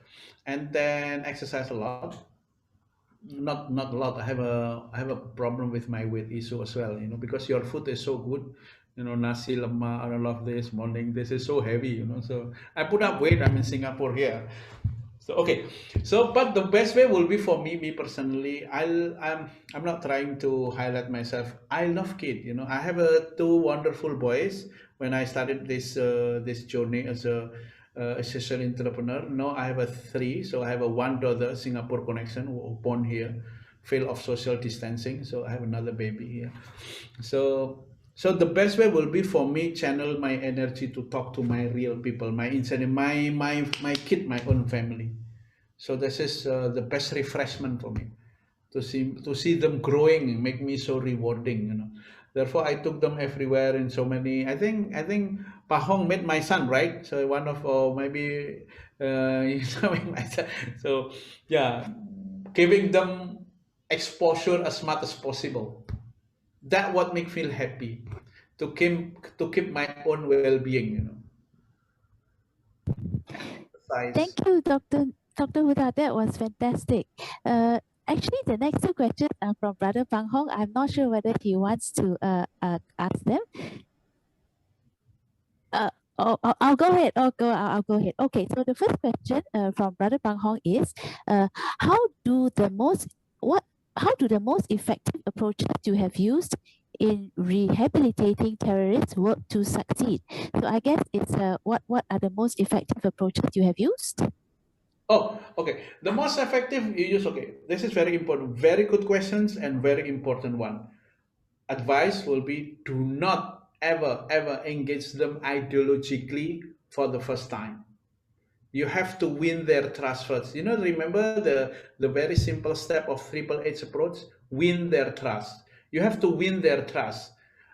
and then exercise a lot. Not a lot. I have a problem with my weight issue as well. Because your food is so good. Nasi lemak, I love this morning. This is so heavy. So I put up weight. I'm in Singapore here. So okay, but the best way will be for me personally. I'm not trying to highlight myself. I love kids. I have two wonderful boys. When I started this journey as a social entrepreneur, now I have a three. So I have a one daughter, Singapore connection, born here, fail of social distancing. So I have another baby here. So the best way will be for me channel my energy to talk to my real people, my inside, my kid, my own family. So this is the best refreshment for me to see them growing, make me so rewarding. Therefore, I took them everywhere in so many. I think Pahong met my son, right? So one of maybe my son. So yeah, giving them exposure as much as possible. That what make feel happy to keep my own well-being. Thank you, Dr. Huda. That was fantastic. Actually, the next two questions are from Brother Pang Hong. I'm not sure whether he wants to ask them. I'll go ahead. I'll go ahead. Okay, so the first question from Brother Pang Hong is, how do the most effective approaches you have used in rehabilitating terrorists work to succeed? So I guess it's what are the most effective approaches you have used? Oh, okay. The most effective you use. Okay, this is very important. Very good questions and very important one. Advice will be: do not ever engage them ideologically for the first time. You have to win their trust first. Remember the very simple step of Triple H approach: win their trust. You have to win their trust.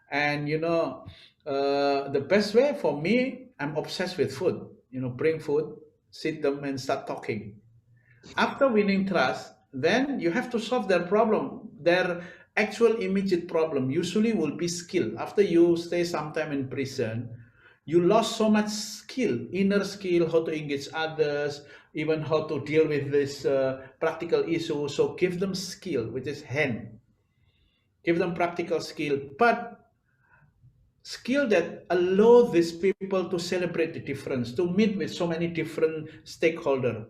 And the best way for me, I'm obsessed with food. Bring food, sit them and start talking. After winning trust, then you have to solve their problem. Their actual immediate problem usually will be skill. After you stay some time in prison, you lost so much skill, inner skill, how to engage others, even how to deal with this practical issue. So give them skill, which is hand. Give them practical skill, but skill that allow these people to celebrate the difference, to meet with so many different stakeholders.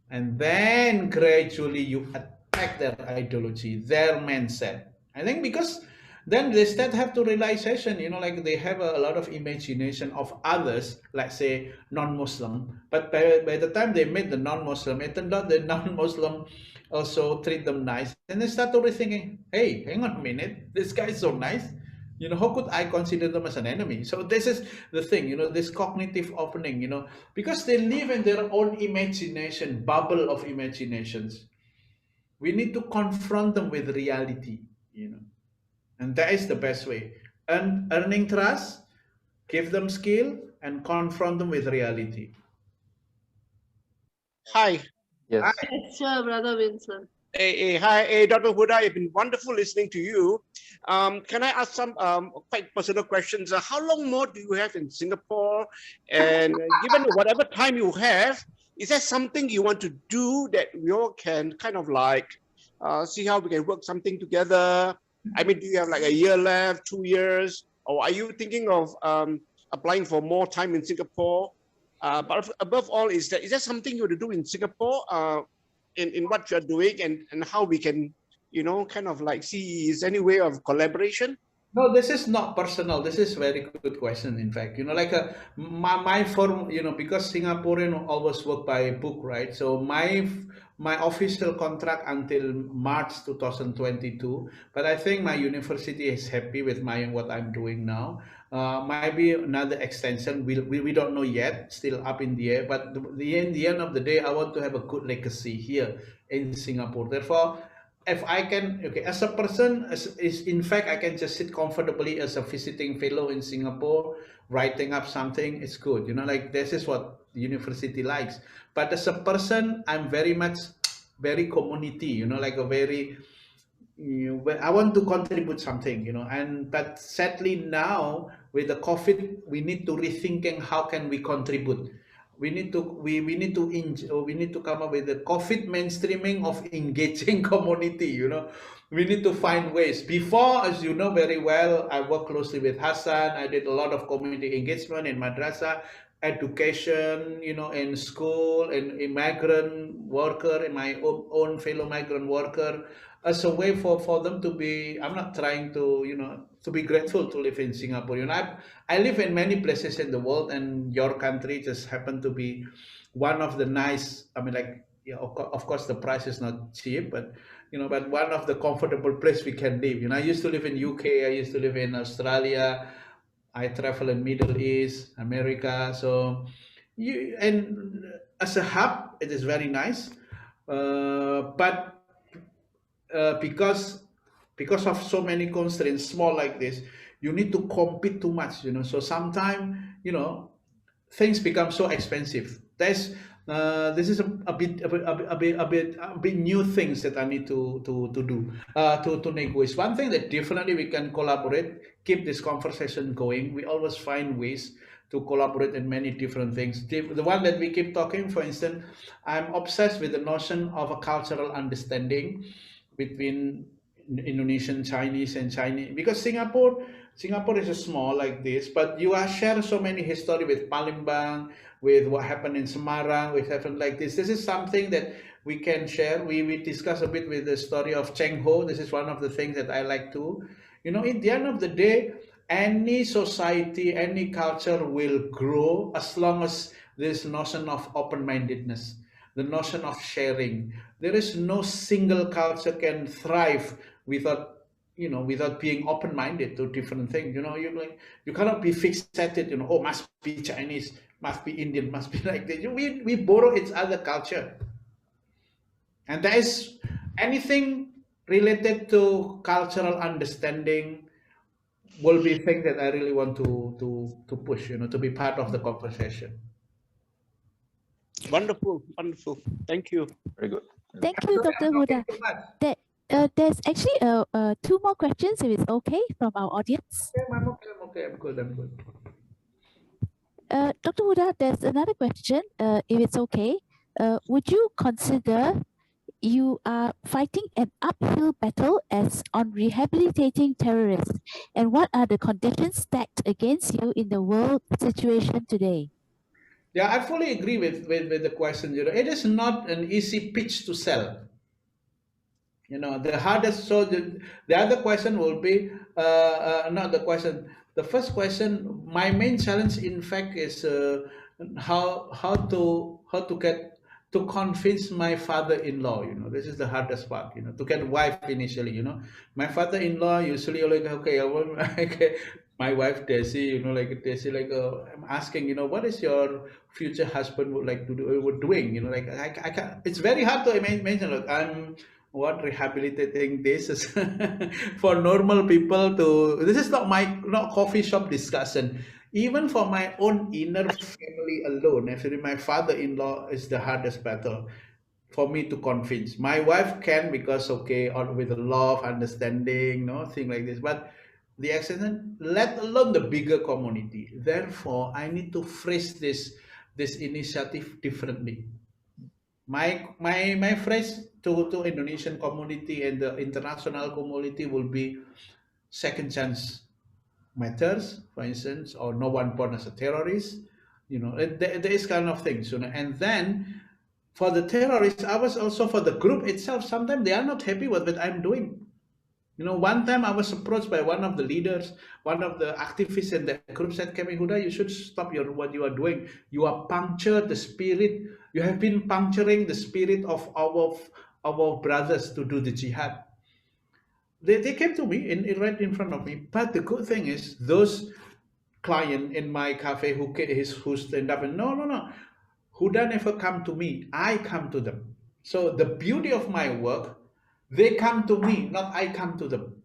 And then gradually you attack their ideology, their mindset. I think because then they start have to realization, like they have a lot of imagination of others, like say non-Muslim. But by the time they meet the non-Muslim, it turned out the non-Muslim also treat them nice. And they start already thinking, hey, hang on a minute, this guy is so nice. How could I consider them as an enemy? So this is the thing, this cognitive opening, because they live in their own imagination, bubble of imaginations. We need to confront them with reality, and that is the best way. Earning trust, give them skill, and confront them with reality. Hi. Yes. Hi. Sure, Brother Vincent. Hi, Dr. Huda. It's been wonderful listening to you. Can I ask some quite personal questions? How long more do you have in Singapore? And given whatever time you have, is there something you want to do that we all can kind of like see how we can work something together? I mean, do you have like a year left, 2 years? Or are you thinking of applying for more time in Singapore? But above all, is there something you want to do in Singapore in what you're doing and how we can, kind of like see is any way of collaboration? No, this is not personal. This is very good question. In fact, like my firm, because Singaporean always work by book, right? So my official contract until March 2022. But I think my university is happy with what I'm doing now. Maybe another extension. We don't know yet. Still up in the air. But in the end of the day, I want to have a good legacy here in Singapore. Therefore, if I can, okay, as a person, in fact, I can just sit comfortably as a visiting fellow in Singapore, writing up something. It's good, like this is what the university likes. But as a person, I'm very community, like a very, I want to contribute something, but sadly now with the COVID, we need to rethinking how can we contribute. we need to we need to come up with the COVID mainstreaming of engaging community. We need to find ways. Before, as you know very well, I work closely with Hassan. I did a lot of community engagement in madrasah, education, in school, and immigrant worker, and my own fellow migrant worker, as a way for them to be. I'm not trying to to be grateful to live in Singapore. I live in many places in the world, and your country just happened to be one of the nice. I mean, like, yeah, of course, the price is not cheap, but but one of the comfortable place we can live. I used to live in UK. I used to live in Australia. I travel in Middle East, America. So, and as a hub, it is very nice. But because of so many constraints, small like this, you need to compete too much. So sometimes things become so expensive. This is a bit new things that I need to do to negotiate. One thing that definitely we can collaborate, keep this conversation going. We always find ways to collaborate in many different things. The one that we keep talking, for instance, I'm obsessed with the notion of a cultural understanding between Indonesian, Chinese, and Chinese, because Singapore is a small like this, but you are share so many history with Palembang, with what happened in Semarang, with happened like this. This is something that we can share. We discuss a bit with the story of Cheng Ho. This is one of the things that I like to. In the end of the day, any society, any culture will grow as long as this notion of open-mindedness, the notion of sharing. There is no single culture can thrive without without being open-minded to different things. You cannot be fixated. Oh, must be Chinese, must be Indian, must be like this. We borrow each other culture, and there is anything related to cultural understanding will be thing that I really want to push. To be part of the conversation. Wonderful, wonderful. Thank you. Very good. Thank you, Dr. Huda. There's actually two more questions, if it's okay, from our audience. I'm okay. I'm good. Dr. Huda, there's another question, if it's okay. Would you consider you are fighting an uphill battle as on rehabilitating terrorists, and what are the conditions stacked against you in the world situation today? Yeah, I fully agree with the question. It is not an easy pitch to sell. The hardest. So the other question will be not the question. The first question, my main challenge, in fact, is how to get to convince my father-in-law. This is the hardest part. To get wife initially. My father-in-law usually like, okay, I want my wife Desi, I'm asking, what is your future husband would like to do, doing, I can't, it's very hard to imagine. Look, I'm rehabilitating this is for normal people to. This is not coffee shop discussion. Even for my own inner family alone, actually, my father-in-law is the hardest battle for me to convince. My wife can, because with a love, understanding, thing like this, but the accident, let alone the bigger community. Therefore, I need to phrase this initiative differently. My phrase to Indonesian community and the international community will be second chance matters, for instance, or no one born as a terrorist. There is kind of things. And then for the terrorists, I was also for the group itself. Sometimes they are not happy with what I'm doing. One time I was approached by one of the leaders, one of the activists in the group said, Kemi Huda, you should stop what you are doing. You are punctured the spirit. You have been puncturing the spirit of our brothers to do the jihad. They came to me right in front of me. But the good thing is, those client in my cafe who stand up and no, Huda never come to me. I come to them. So the beauty of my work, they come to me, not I come to them.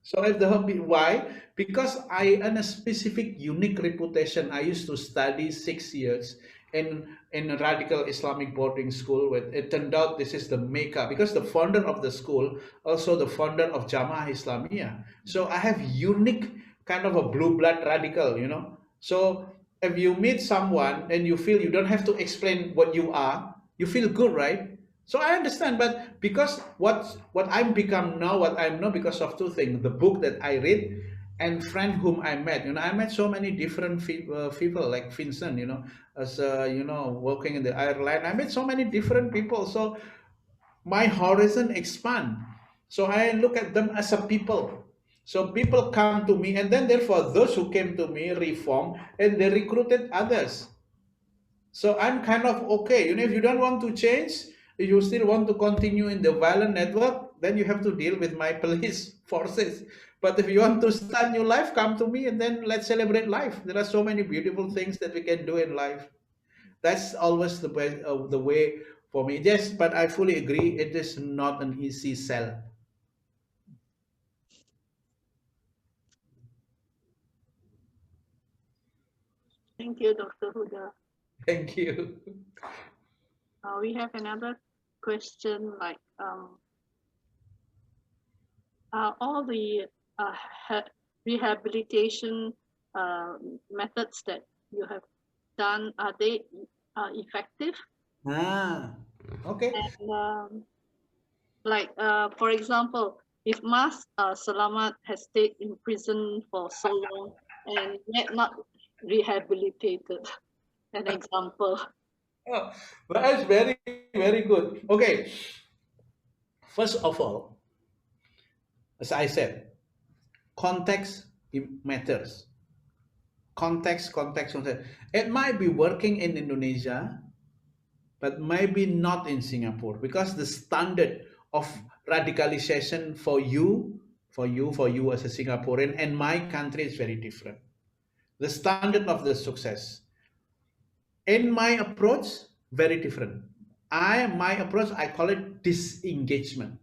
So why? Because I earn a specific unique reputation. I used to study 6 years in a radical Islamic boarding school. Where it turned out this is the Mecca, because the founder of the school, also the founder of Jamaah Islamiyah. So I have unique kind of a blue blood radical, So if you meet someone and you feel you don't have to explain what you are, you feel good, right? So I understand, but because what I'm become now, what I'm now, because of two things: the book that I read and friend whom I met. I met so many different people, like Vincent. As working in the Ireland, I met so many different people. So my horizon expand. So I look at them as a people. So people come to me, and then therefore those who came to me reform, and they recruited others. So I'm kind of okay. If you don't want to change, if you still want to continue in the violent network, then you have to deal with my police forces. But if you want to start new life, come to me, and then let's celebrate life. There are so many beautiful things that we can do in life. That's always the way for me. Yes, but I fully agree. It is not an easy sell. Thank you, Dr. Huda. Thank you. We have another question like, all the rehabilitation methods that you have done, are they effective? Okay. And for example, if Mas Salamat has stayed in prison for so long and yet not rehabilitated, an example. Oh, that's very, very good. Okay. First of all, as I said, context matters. Context. It might be working in Indonesia, but maybe not in Singapore, because the standard of radicalization for you as a Singaporean and my country is very different. The standard of the success in my approach very different. My approach, I call it disengagement.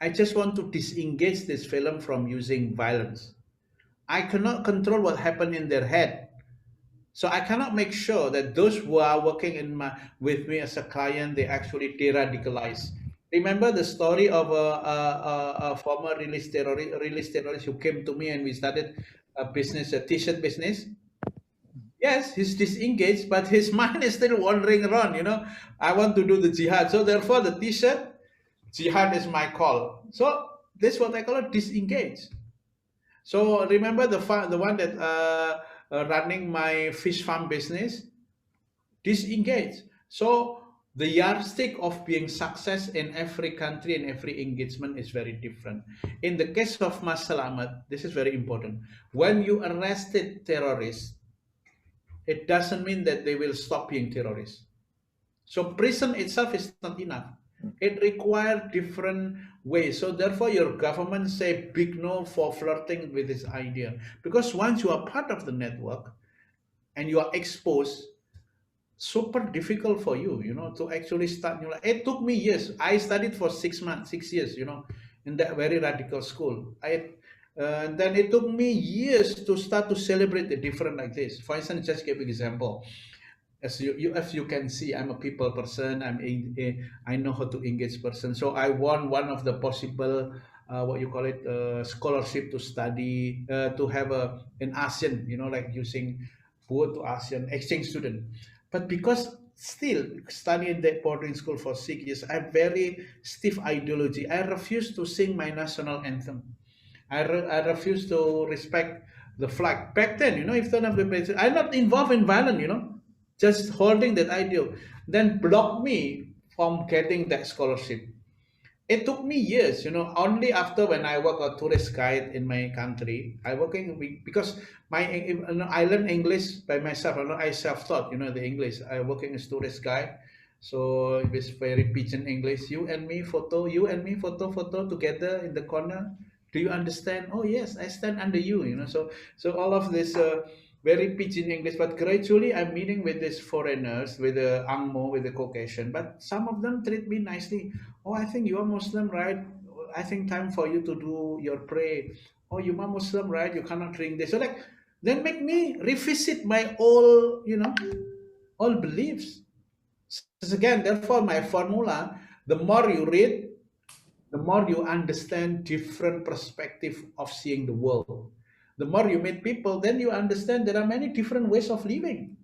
I just want to disengage this film from using violence. I cannot control what happened in their head. So I cannot make sure that those who are working with me as a client, they actually de-radicalize. Remember the story of a former release terrorist who came to me, and we started a business, a t-shirt business. Yes, he's disengaged, but his mind is still wandering around. I want to do the jihad. So therefore, the t-shirt, jihad is my call. So this is what I call it, disengage. So remember the one that running my fish farm business, disengage. So the yardstick of being success in every country and every engagement is very different. In the case of Mas Salamat, this is very important. When you arrested terrorists, it doesn't mean that they will stop being terrorists. So prison itself is not enough. It requires different ways. So therefore, your government say big no for flirting with this idea. Because once you are part of the network and you are exposed, super difficult for you, to actually start new life. It took me years. I studied for 6 months, 6 years, in that very radical school. Then it took me years to start to celebrate the different like this. For instance, just give an example. As you can see, I'm a people person. I know how to engage person. So I won one of the possible what you call it, scholarship to study, to have an ASEAN, like using poor to ASEAN exchange student. But because still studying that boarding school for 6 years, I have very stiff ideology. I refuse to sing my national anthem. I refuse to respect the flag. Back then, if don't have the president, I'm not involved in violence, just holding that ideal, then block me from getting that scholarship. It took me years, only after when I work a tourist guide in my country, because I learned English by myself. I self-taught, the English. I working as tourist guide. So it was very pidgin English. You and me photo together in the corner. Do you understand? Oh yes, I stand under you, So all of this very pidgin English, but gradually I'm meeting with these foreigners, with the Angmo, with the Caucasian, but some of them treat me nicely. Oh, I think you are Muslim, right? I think time for you to do your pray. Oh, you are Muslim, right? You cannot drink this. So then make me revisit my all beliefs. So again, therefore, my formula: the more you read, the more you understand different perspective of seeing the world. The more you meet people, then you understand there are many different ways of living.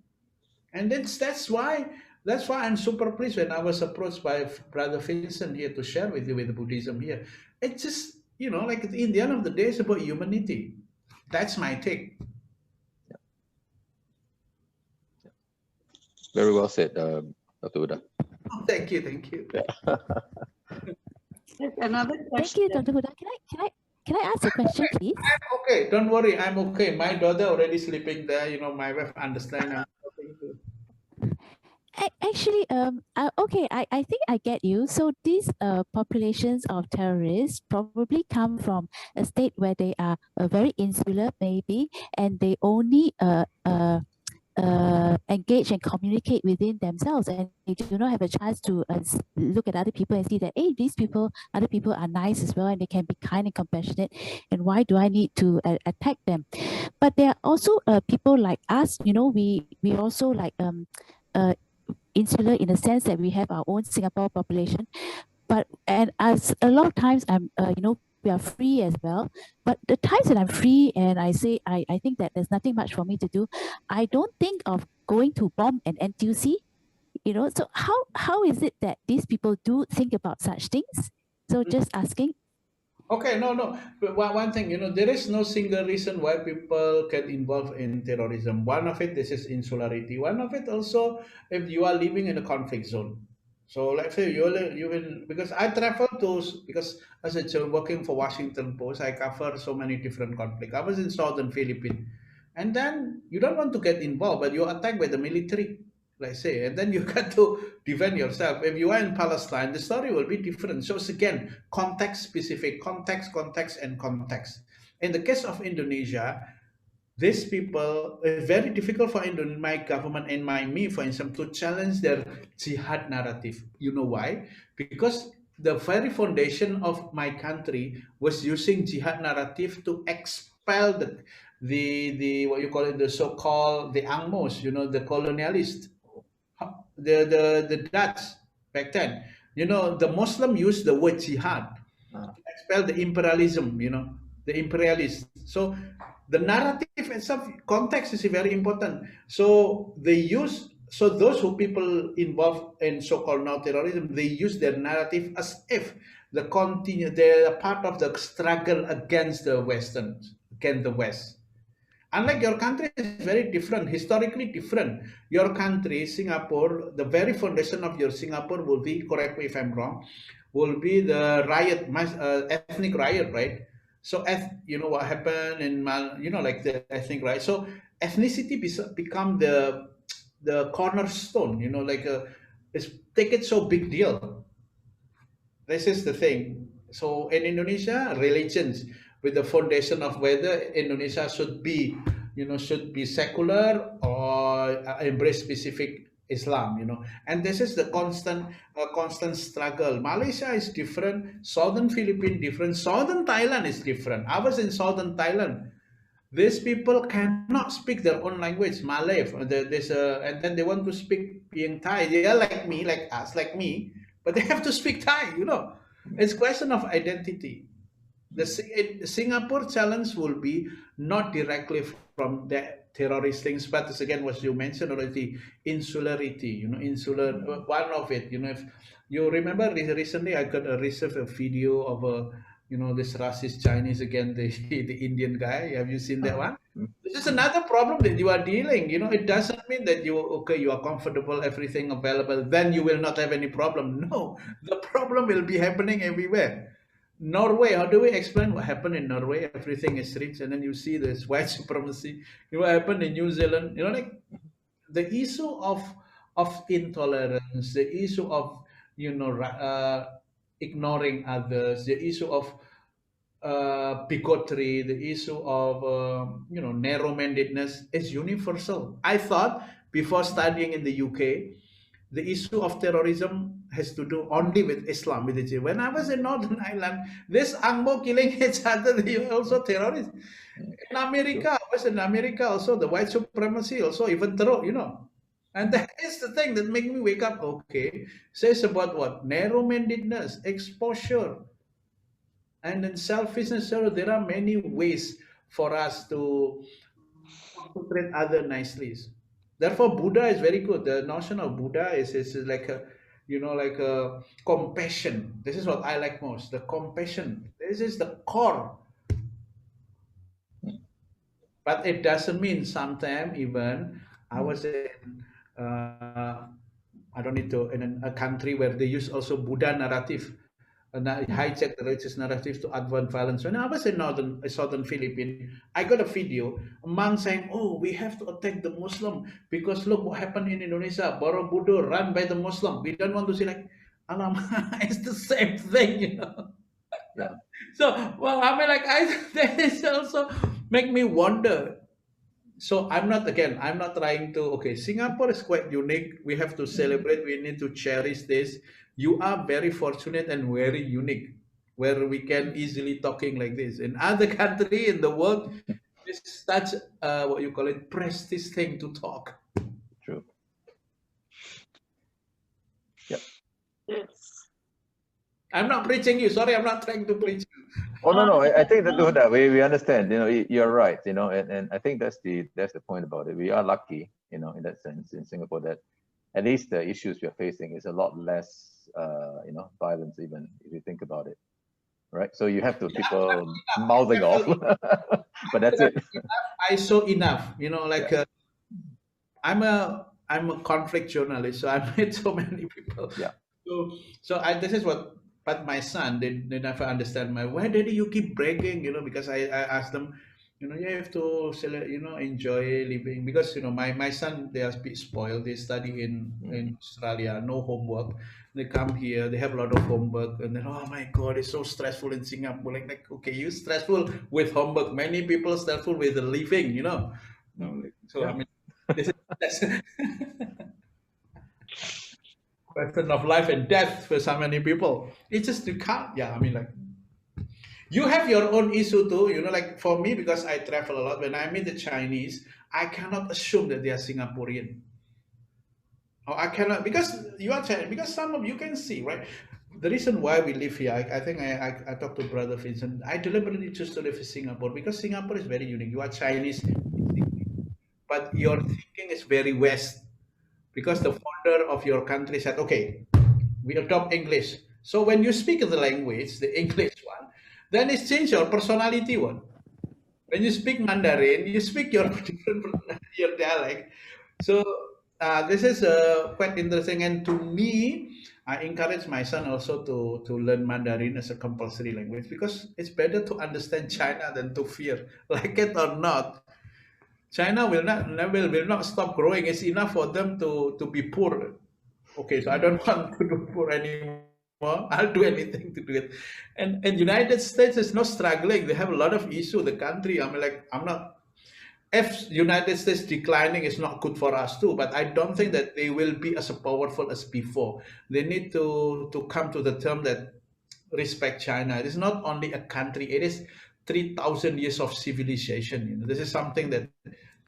And that's why I'm super pleased when I was approached by Brother Vincent here to share with you with Buddhism here. It's just, like in the end of the day, it's about humanity. That's my take. Very well said, Dr. Huda. Oh, thank you. There's another Thank question. you, Dr. Huda. Can I ask a question, please? I'm okay. Don't worry. I'm okay. My daughter already sleeping there. My wife understand. I'm okay too. Actually, okay, I think I get you. So these populations of terrorists probably come from a state where they are very insular, maybe, and they only engage and communicate within themselves, and they do not have a chance to look at other people and see that, hey, other people are nice as well, and they can be kind and compassionate, and why do I need to attack them? But there are also people like us, we also like insular in the sense that we have our own Singapore population, and as a lot of times we are free as well. But the times that I'm free and I say I think that there's nothing much for me to do, I don't think of going to bomb an NTUC. So how is it that these people do think about such things? So just asking. Okay, no. But one thing, there is no single reason why people get involved in terrorism. One of it, this is insularity. One of it also, if you are living in a conflict zone. So let's say because I travel because as I said, working for Washington Post, I cover so many different conflicts. I was in southern Philippines, and then you don't want to get involved, but you're attacked by the military, let's say, and then you got to defend yourself. If you are in Palestine, the story will be different. So it's again context specific, context, and context. In the case of Indonesia, these people, it's very difficult for my government and me, for instance, to challenge their jihad narrative. You know why? Because the very foundation of my country was using jihad narrative to expel the what you call it, the so-called the Angmos, the colonialists, the Dutch back then. The Muslim used the word jihad to expel the imperialism, the imperialists. So the narrative itself, context is very important. So those who people involved in so-called now terrorism, they use their narrative as if they're part of the struggle against the West. Unlike your country is very different, historically different. Your country, Singapore, the very foundation of your Singapore will be, correct me if I'm wrong, will be the ethnic riot, right? So, what happened in like the ethnic riot. So, ethnicity become the cornerstone. Take it so big deal. This is the thing. So in Indonesia, religions with the foundation of whether Indonesia should be secular or embrace specific Islam, and this is the constant struggle. Malaysia is different, southern Philippines different, southern Thailand is different. I was in southern Thailand. These people cannot speak their own language, Malay. And then they want to speak being Thai. They are like me, like us, like me, but they have to speak Thai. It's question of identity. The Singapore challenge will be not directly from the terrorist things, but it's again what you mentioned already, insularity. Insular. One of it. If you remember recently, I received a video of this racist Chinese again, the Indian guy. Have you seen that one? This is another problem that you are dealing. It doesn't mean that you are comfortable, everything available, then you will not have any problem. No, the problem will be happening everywhere. Norway, how do we explain what happened in Norway? Everything is rich, and then you see this white supremacy. What happened in New Zealand? Like the issue of intolerance, the issue of ignoring others, the issue of bigotry, the issue of narrow-mindedness is universal. I thought before studying in the UK, the issue of terrorism has to do only with Islam. When I was in Northern Ireland, this Angmo killing each other, they were also terrorists. In America, I was in America also, the white supremacy also, even terror, And that is the thing that made me wake up. Okay, says about what? Narrow-mindedness, exposure, and then selfishness. So there are many ways for us to treat other nicely. Therefore, Buddha is very good. The notion of Buddha is like a, like a compassion. This is what I like most. The compassion. This is the core. But it doesn't mean sometimes even I was in, I don't need to, in a country where they use also Buddha narrative, and I hijack the racist narrative to advance violence. When I was in southern Philippines, I got a video, a monk saying, "Oh, we have to attack the Muslim because look what happened in Indonesia. Borobudur run by the Muslim. We don't want to see like, alam, it's the same thing. Yeah. So, well, I mean, like, that is also make me wonder. So I'm not trying to, okay, Singapore is quite unique. We have to celebrate. We need to cherish this. You are very fortunate and very unique where we can easily talking like this. In other country in the world, it's such what you call it, prestige thing to talk. True. Yep. Yes. I'm not preaching you. Sorry, I'm not trying to preach you. Oh no, I think that we understand. You're right. And I think that's the point about it. We are lucky, in that sense in Singapore that at least the issues we are facing is a lot less, violence even if you think about it, right? So you have to people mouthing off, but that's it. I saw enough. I'm a conflict journalist, so I met so many people. Yeah. So this is what. But my son, they never understand why daddy you keep bragging, because I asked them, you have to enjoy living, because my son, they are a bit spoiled. They study in Australia, no homework. They come here, they have a lot of homework, and then, oh my God, it's so stressful in Singapore. Like okay, you stressful with homework. Many people stressful with the living, So I mean, this is question of life and death for so many people. It's just you can't. Yeah, I mean, like, you have your own issue too. Like for me, because I travel a lot. When I meet the Chinese, I cannot assume that they are Singaporean. Or I cannot, because you are Chinese. Because some of you can see, right? The reason why we live here, I think I talked to Brother Vincent. I deliberately choose to live in Singapore because Singapore is very unique. You are Chinese, but your thinking is very West. Because the founder of your country said, okay, we adopt English. So when you speak the language, the English one, then it's change your personality one. When you speak Mandarin, you speak your different your dialect. So this is quite interesting. And to me, I encourage my son also to learn Mandarin as a compulsory language because it's better to understand China than to fear, like it or not. China will not stop growing. It's enough for them to be poor. Okay, so I don't want to do poor anymore. I'll do anything to do it. And United States is not struggling. They have a lot of issue. The country, I mean, like, I'm not. If United States declining is not good for us too, but I don't think that they will be as powerful as before. They need to come to the term that respect China. It is not only a country. It is 3,000 years of civilization. This is something that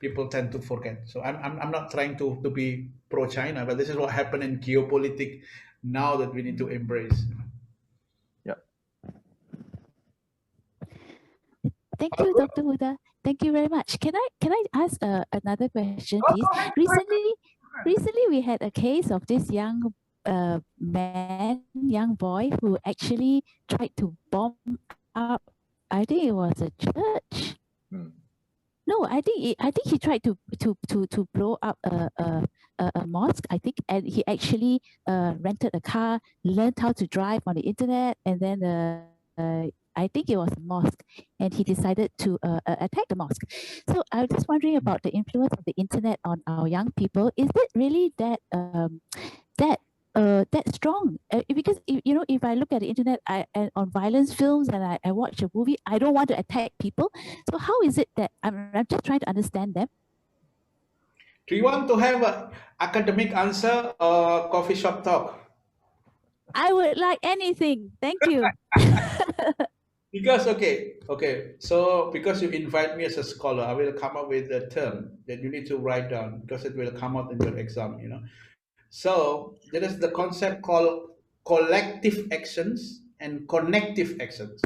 people tend to forget. So I'm not trying to be pro China, but this is what happened in geopolitics now that we need to embrace. Yeah. Thank you, Dr. Huda. Thank you very much. Can I ask another question, please? Recently we had a case of this young boy who actually tried to bomb up. I think it was a church. No, I think he tried to blow up a mosque. I think, and he actually rented a car, learned how to drive on the internet, and then I think it was a mosque, and he decided to attack the mosque. So I was just wondering about the influence of the internet on our young people. Is it really that strong? Because if I look at the internet on violence films and I watch a movie, I don't want to attack people. So how is it that I'm just trying to understand them? Do you want to have an academic answer or coffee shop talk? I would like anything. Thank you. Because so because you invite me as a scholar, I will come up with a term that you need to write down because it will come out in your exam. So there is the concept called collective actions and connective actions.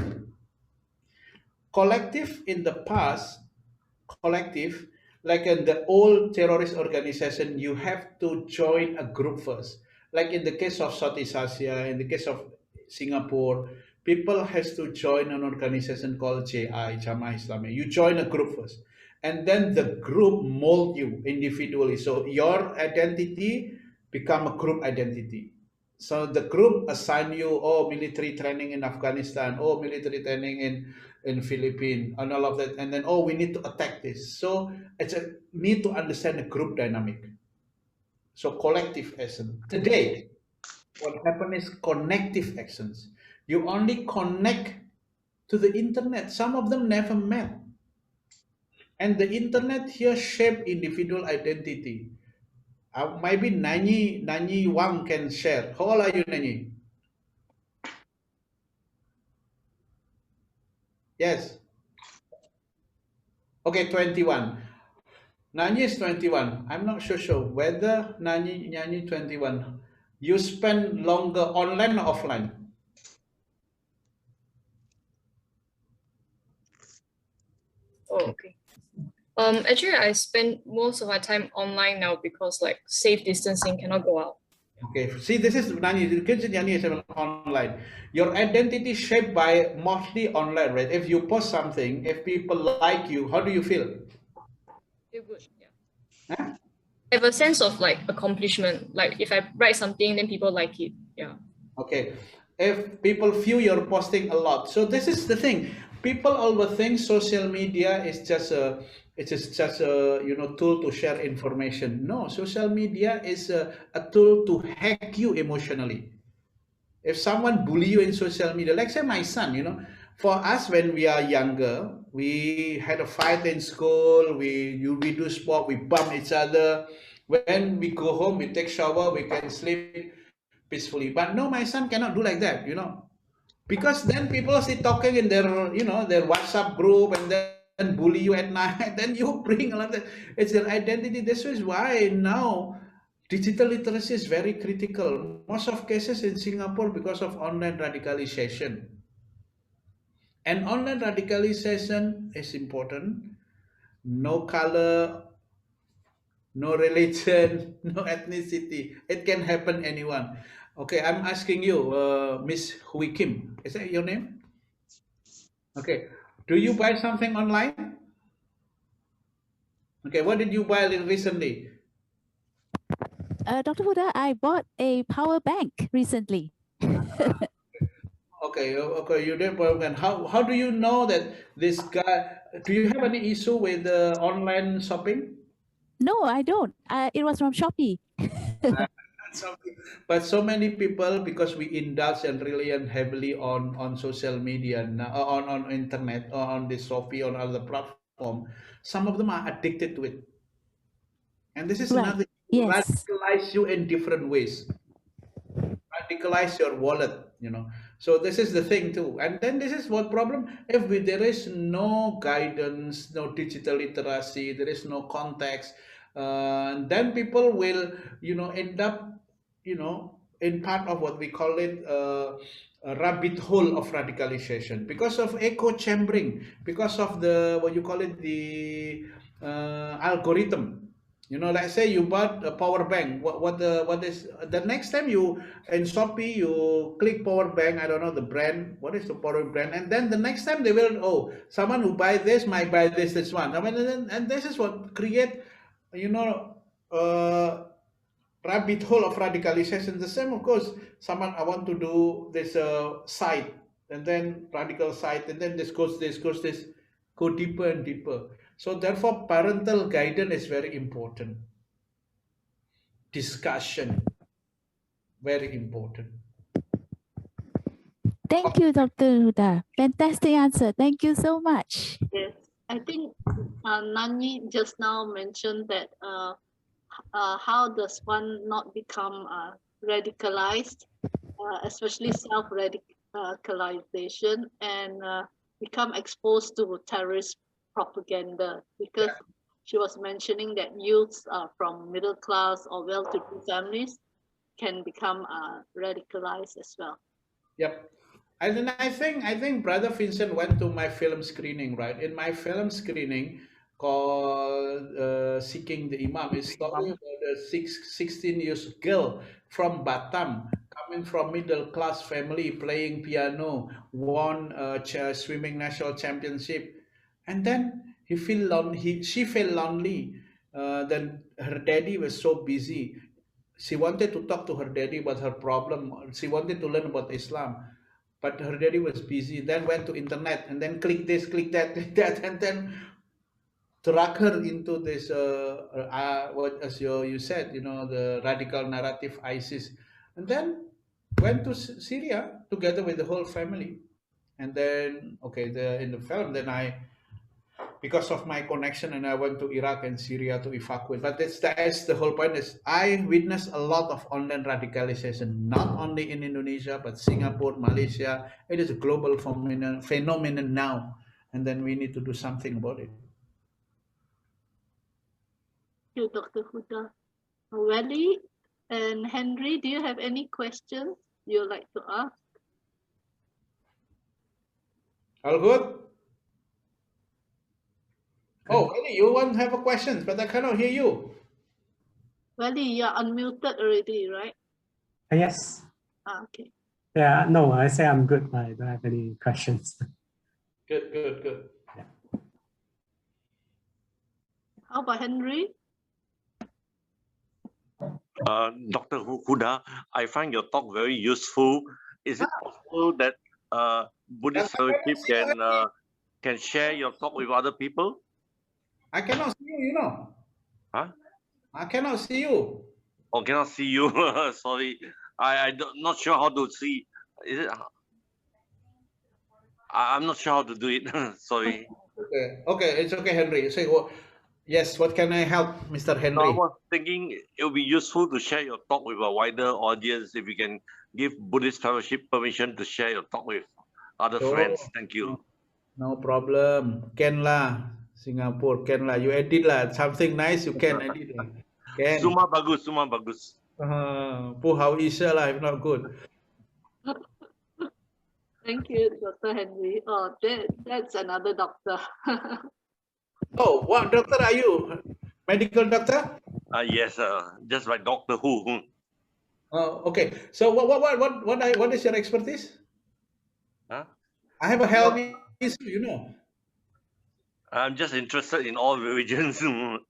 Collective in the past, collective, like in the old terrorist organization, you have to join a group first. Like in the case of Southeast Asia, in the case of Singapore, people has to join an organization called JI, Jamaah Islami. You join a group first, and then the group mold you individually. So your identity become a group identity. So the group assign you, oh, military training in Afghanistan, oh, military training in Philippines, and all of that, and then, oh, we need to attack this. So it's a need to understand the group dynamic. So collective action. Today, what happened is connective actions. You only connect to the internet. Some of them never met, and the internet here shape individual identity. Maybe Nani Wang can share. How old are you, Nani? Yes. Okay, 21. Nani is 21. I'm not sure whether Nani 21. You spend longer online or offline? Oh, okay. Actually, I spend most of my time online now because like safe distancing, cannot go out. Okay. See, this is Nani. Nani is online. Your identity shaped by mostly online, right? If you post something, if people like you, how do you feel? Feel good. Yeah. Huh? I have a sense of like accomplishment. Like if I write something, then people like it. Yeah. Okay. If people feel you're posting a lot, so this is the thing. People overthink social media is just a tool to share information. No, social media is a tool to hack you emotionally. If someone bully you in social media, like say my son, for us when we are younger, we had a fight in school, we do sport, we bump each other. When we go home, we take shower, we can sleep peacefully. But no, my son cannot do like that, because then people see talking in their their WhatsApp group and then bully you at night. Then you bring a lot of, it's their identity. This is why now digital literacy is very critical. Most of cases in Singapore because of online radicalization. And online radicalization is important. No color, no religion, no ethnicity. It can happen anyone. Okay, I'm asking you, Miss Hui Kim. Is that your name? Okay. Do you buy something online? Okay, what did you buy recently? Dr. Huda, I bought a power bank recently. Okay, you did buy one. How do you know that this guy? Do you have any issue with online shopping? No, I don't. It was from Shopee. But so many people, because we indulge and rely heavily on social media now, on internet, or on the Shopee, on other platform, some of them are addicted to it. And this is Right. another Yes. radicalize you in different ways. Radicalize your wallet, So this is the thing too. And then this is what problem. If there is no guidance, no digital literacy, there is no context, then people will, end up, in part of what we call it a rabbit hole of radicalization because of echo chambering, because of the what you call it the algorithm. Let's say you bought a power bank. What is the next time you in Shopee you click power bank? I don't know the brand. What is the power brand? And then the next time they will, oh, someone who buy this might buy this one. I mean, and this is what create, rabbit hole of radicalization. The same, of course. Someone I want to do this site, and then radical site, and then this, go deeper and deeper. So therefore, parental guidance is very important. Discussion, very important. Thank you, Dr. Huda. Fantastic answer. Thank you so much. Yes, I think Nani just now mentioned that how does one not become radicalized, especially self-radicalization, and become exposed to terrorist propaganda, because she was mentioning that youths from middle class or well-to-do families can become radicalized as well. Yep. And then I think Brother Vincent went to my film screening, right? In my film screening called Seeking the Imam, it's story about a 16 years girl from Batam, coming from middle class family, playing piano, won a swimming national championship, and then she felt lonely. Then her daddy was so busy. She wanted to talk to her daddy about her problem. She wanted to learn about Islam, but her daddy was busy. Then went to internet and then click this, click that, click that, and then drag her into this. What as you said, the radical narrative ISIS, and then went to Syria together with the whole family. And then okay, in the film, then because of my connection, and I went to Iraq and Syria to evacuate. But that's the whole point is I witnessed a lot of online radicalization, not only in Indonesia, but Singapore, Malaysia. It is a global phenomenon now. And then we need to do something about it. Thank you, Dr. Huda. Welly and Henry, do you have any questions you'd like to ask? All good? Oh, Welly, you want to have a question, but I cannot hear you. Welly, you're unmuted already, right? Yes. Okay. Yeah, no, I say I'm good. I don't have any questions. Good. Yeah. How about Henry? Dr. Huda, I find your talk very useful. Is it possible that Buddhist fellowship can share your talk with other people? I cannot see you, Huh? I cannot see you. Oh, cannot see you. Sorry. I'm not sure how to see. Is it? I'm not sure how to do it. Sorry. Okay, it's okay, Henry. Say what? Yes, what can I help, Mr. Henry? No, I was thinking it would be useful to share your talk with a wider audience if you can give Buddhist fellowship permission to share your talk with other friends. Thank you. No problem. Can lah. Singapore can lah. You edit lah. Something nice you can edit lah. Can. Semua bagus. How Isha lah if not good. Thank you, Dr. Henry. Oh, that's another doctor. Oh, what doctor are you? Medical doctor? Yes, just like Doctor Who. Oh, okay. So what is your expertise? Huh? I have a health issue, I'm just interested in all religions. Hope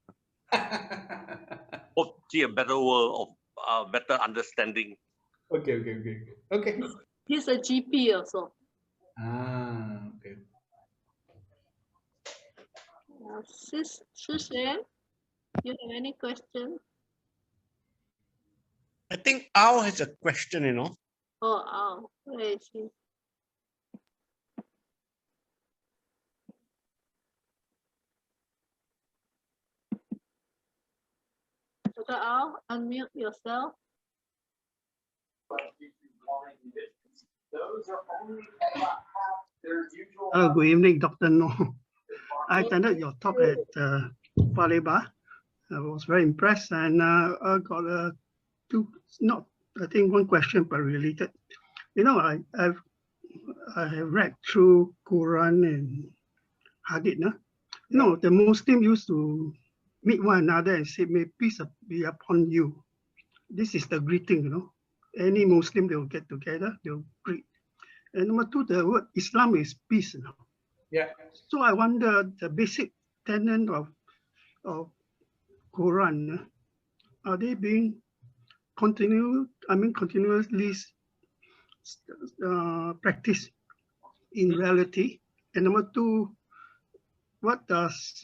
to see a better world of better understanding. Okay. He's a GP also. Okay. Sis Shushan, you have any questions? I think Al has a question, Oh, where is he? Dr. Al, unmute yourself. Good evening, Dr. Noor. I attended your talk at Paleba. I was very impressed, and I got one question, but related. I have read through Quran and Hadith. The Muslim used to meet one another and say, "May peace be upon you." This is the greeting. Any Muslim, they will get together, they will greet. And number two, the word Islam is peace. Yeah. So I wonder the basic tenet of Quran, are they being continuously practiced in reality? And number two, what does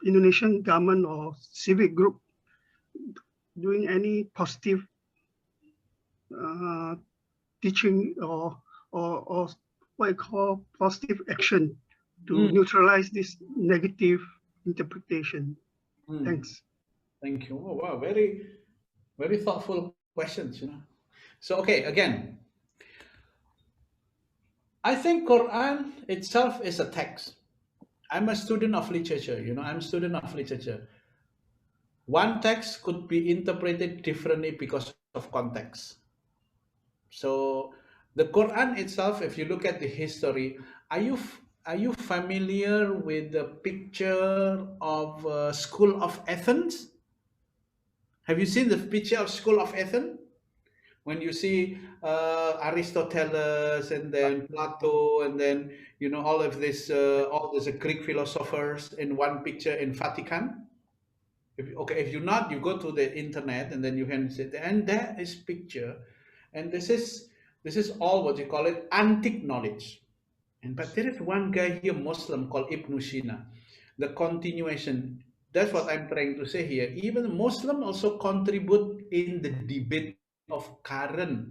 Indonesian government or civic group doing any positive teaching or what I call positive action to neutralize this negative interpretation? Thanks. Thank you. Oh, wow, very, very thoughtful questions. So okay, again, I think Quran itself is a text. I'm a student of literature. I'm a student of literature. One text could be interpreted differently because of context. So The Quran itself, if you look at the history, are you familiar with the picture of School of Athens? Have you seen the picture of School of Athens? When you see Aristotle and then Plato and then all of this all these Greek philosophers in one picture in Vatican. If you're not, you go to the internet and then you can see it. And there is picture, and this is all what you call it antique knowledge. But there is one guy here, Muslim, called Ibn Sina. The continuation. That's what I'm trying to say here. Even Muslim also contribute in the debate of current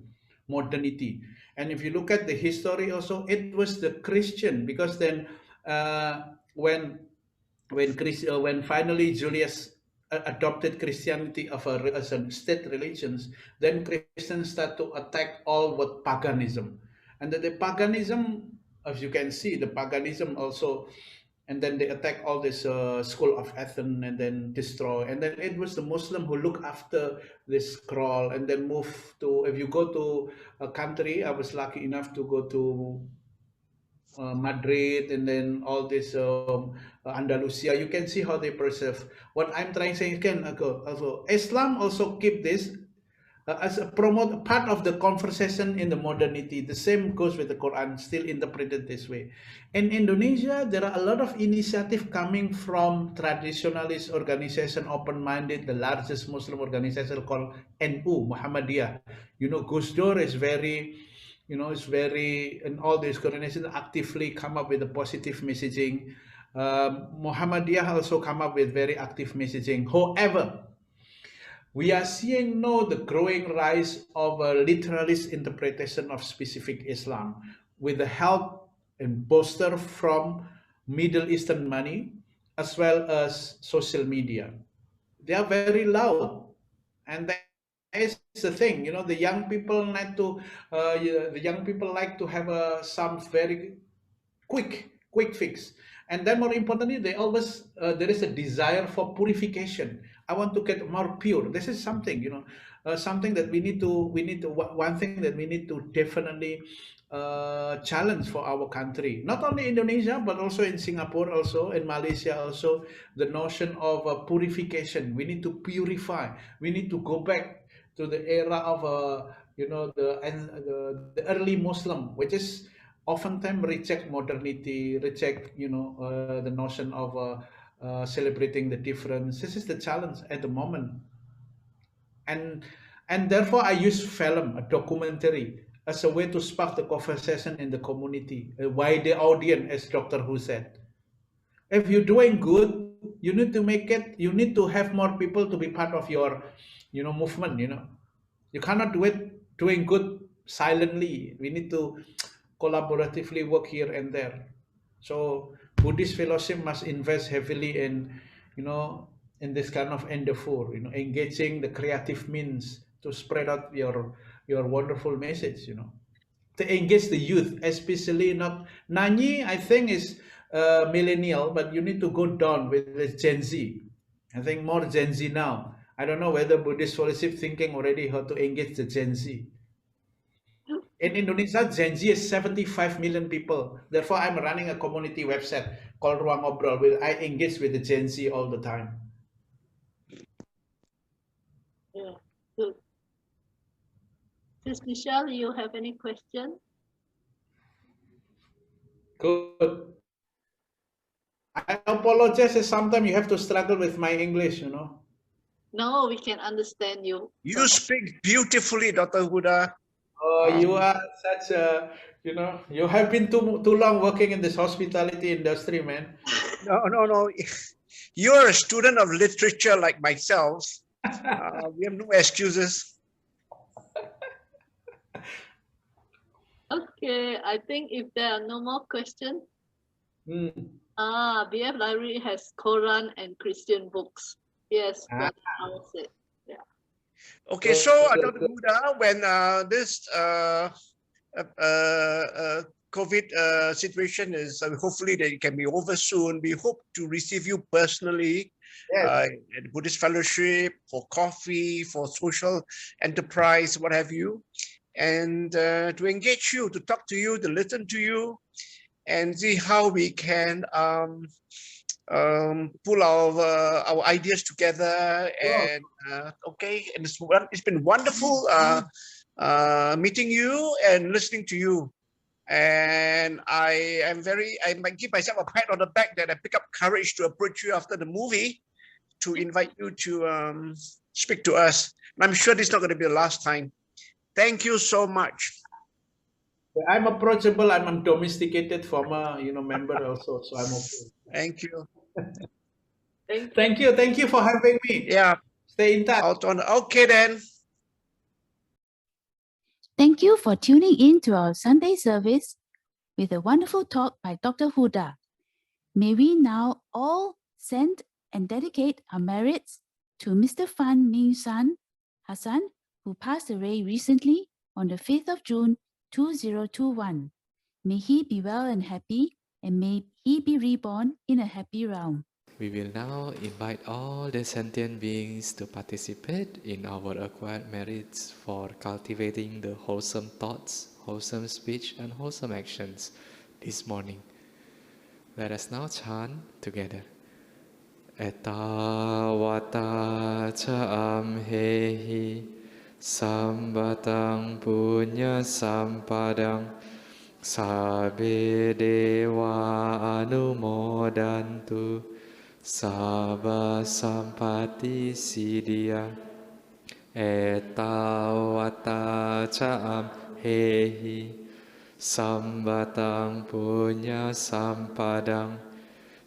modernity. And if you look at the history also, it was the Christian, because then when finally Julius adopted Christianity as a state religion, then Christians start to attack all what paganism, and the paganism, as you can see, the paganism also, and then they attack all this School of Athens and then destroy, and then it was the Muslim who look after this scroll and then move to. If you go to a country, I was lucky enough to go to Madrid and then all this Andalusia, you can see how they preserve. What I'm trying to say again, also Islam also keep this as a part of the conversation in the modernity. The same goes with the Quran, still interpreted this way. In Indonesia, there are a lot of initiative coming from traditionalist organization, open-minded, the largest Muslim organization called NU, Muhammadiyah. Gus Dur is very, and all these organizations actively come up with a positive messaging. Muhammadiyah also come up with very active messaging. However, we are seeing now the growing rise of a literalist interpretation of specific Islam with the help and bolster from Middle Eastern money as well as social media. They are very loud, and that is the thing. The young people like to have some very quick fix, and then more importantly, they always there is a desire for purification. I want to get more pure. This is something, something that we need to one thing that we need to definitely challenge for our country, not only Indonesia but also in Singapore, also in Malaysia, also the notion of purification. We need to purify. We need to go back to the era of the early Muslim, which is oftentimes reject modernity, reject the notion of celebrating the difference. This is the challenge at the moment, and therefore I use film, a documentary, as a way to spark the conversation in the community, a wider audience, as Dr. Who said. If you're doing good, you need to make it. You need to have more people to be part of your, movement. You cannot do it doing good silently. We need to collaboratively work here and there. So Buddhist fellowship must invest heavily in, in this kind of endeavor, engaging the creative means to spread out your wonderful message, to engage the youth, especially not Nanyi, I think is millennial, but you need to go down with the Gen Z. I think more Gen Z now. I don't know whether Buddhist fellowship thinking already how to engage the Gen Z. In Indonesia, Gen Z is 75 million people. Therefore, I'm running a community website called Ruang Ngobrol, where I engage with the Gen Z all the time. Yeah, good. Ms. Michelle, you have any question? Good. I apologize if sometimes you have to struggle with my English, No, we can understand you. You speak beautifully, Dr. Huda. Oh, you are such a, you have been too long working in this hospitality industry, man. No. You're a student of literature like myself. We have no excuses. Okay, I think if there are no more questions, BF Library has Quran and Christian books. Yes, but I will say, yeah. Okay, so Dr. Huda, when this COVID situation is hopefully that it can be over soon, we hope to receive you personally at Buddhist Fellowship for coffee, for social enterprise, what have you. and to engage you, to talk to you, to listen to you, and see how we can pull our ideas together. And okay, and it's been wonderful meeting you and listening to you. And I might give myself a pat on the back that I pick up courage to approach you after the movie to invite you to speak to us. And I'm sure this is not going to be the last time. Thank you so much. I'm approachable. I'm a domesticated former, member also, so I'm okay. Thank you. Thank you for having me. Yeah. Stay in touch. Okay then. Thank you for tuning in to our Sunday service with a wonderful talk by Dr. Huda. May we now all send and dedicate our merits to Mr. Fan Ming San Hassan, who passed away recently on the 5th of June 2021. May he be well and happy, and may he be reborn in a happy realm. We will now invite all the sentient beings to participate in our acquired merits for cultivating the wholesome thoughts, wholesome speech, and wholesome actions this morning. Let us now chant together. Etawata cha amhehi sambatang punya sampadang sabbe dewa anumodantu sabba sampati siddhya. Etawata cha amhehi sambatang punya sampadang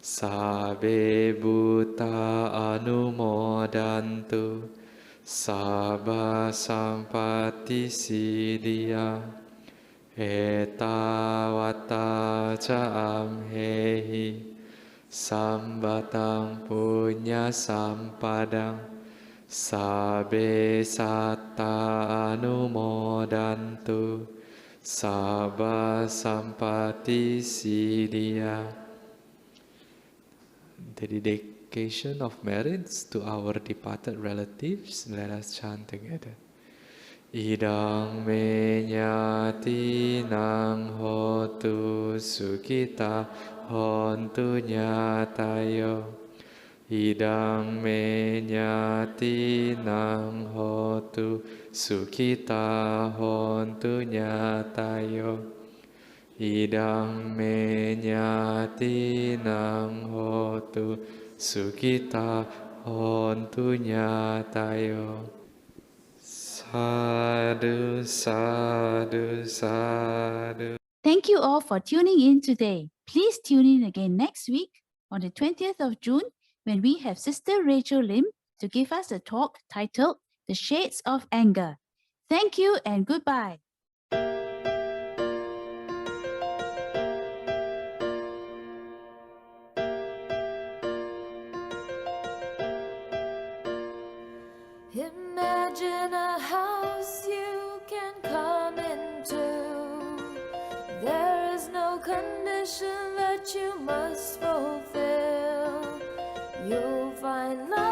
sabbe buddha anumodantu sabba sampati siddhya. Etawata ca amhehi sambatang punya sampadang sabbe satta anumodantu sabba sampati siddhya. The dedication of merits to our departed relatives. Let us chant together. Idang me nyati nang hotu sukita hontu nyatayo. Idang me nyati nang hotu sukita hontu nyatayo. Idang me nyati nang hotu sukita hontu nyatayo. Sadhu, sadhu, sadhu. Thank you all for tuning in today. Please tune in again next week on the 20th of June when we have Sister Rachel Lim to give us a talk titled The Shades of Anger. Thank you and goodbye. Imagine a house you can come into. There is no condition that you must fulfill. You'll find love.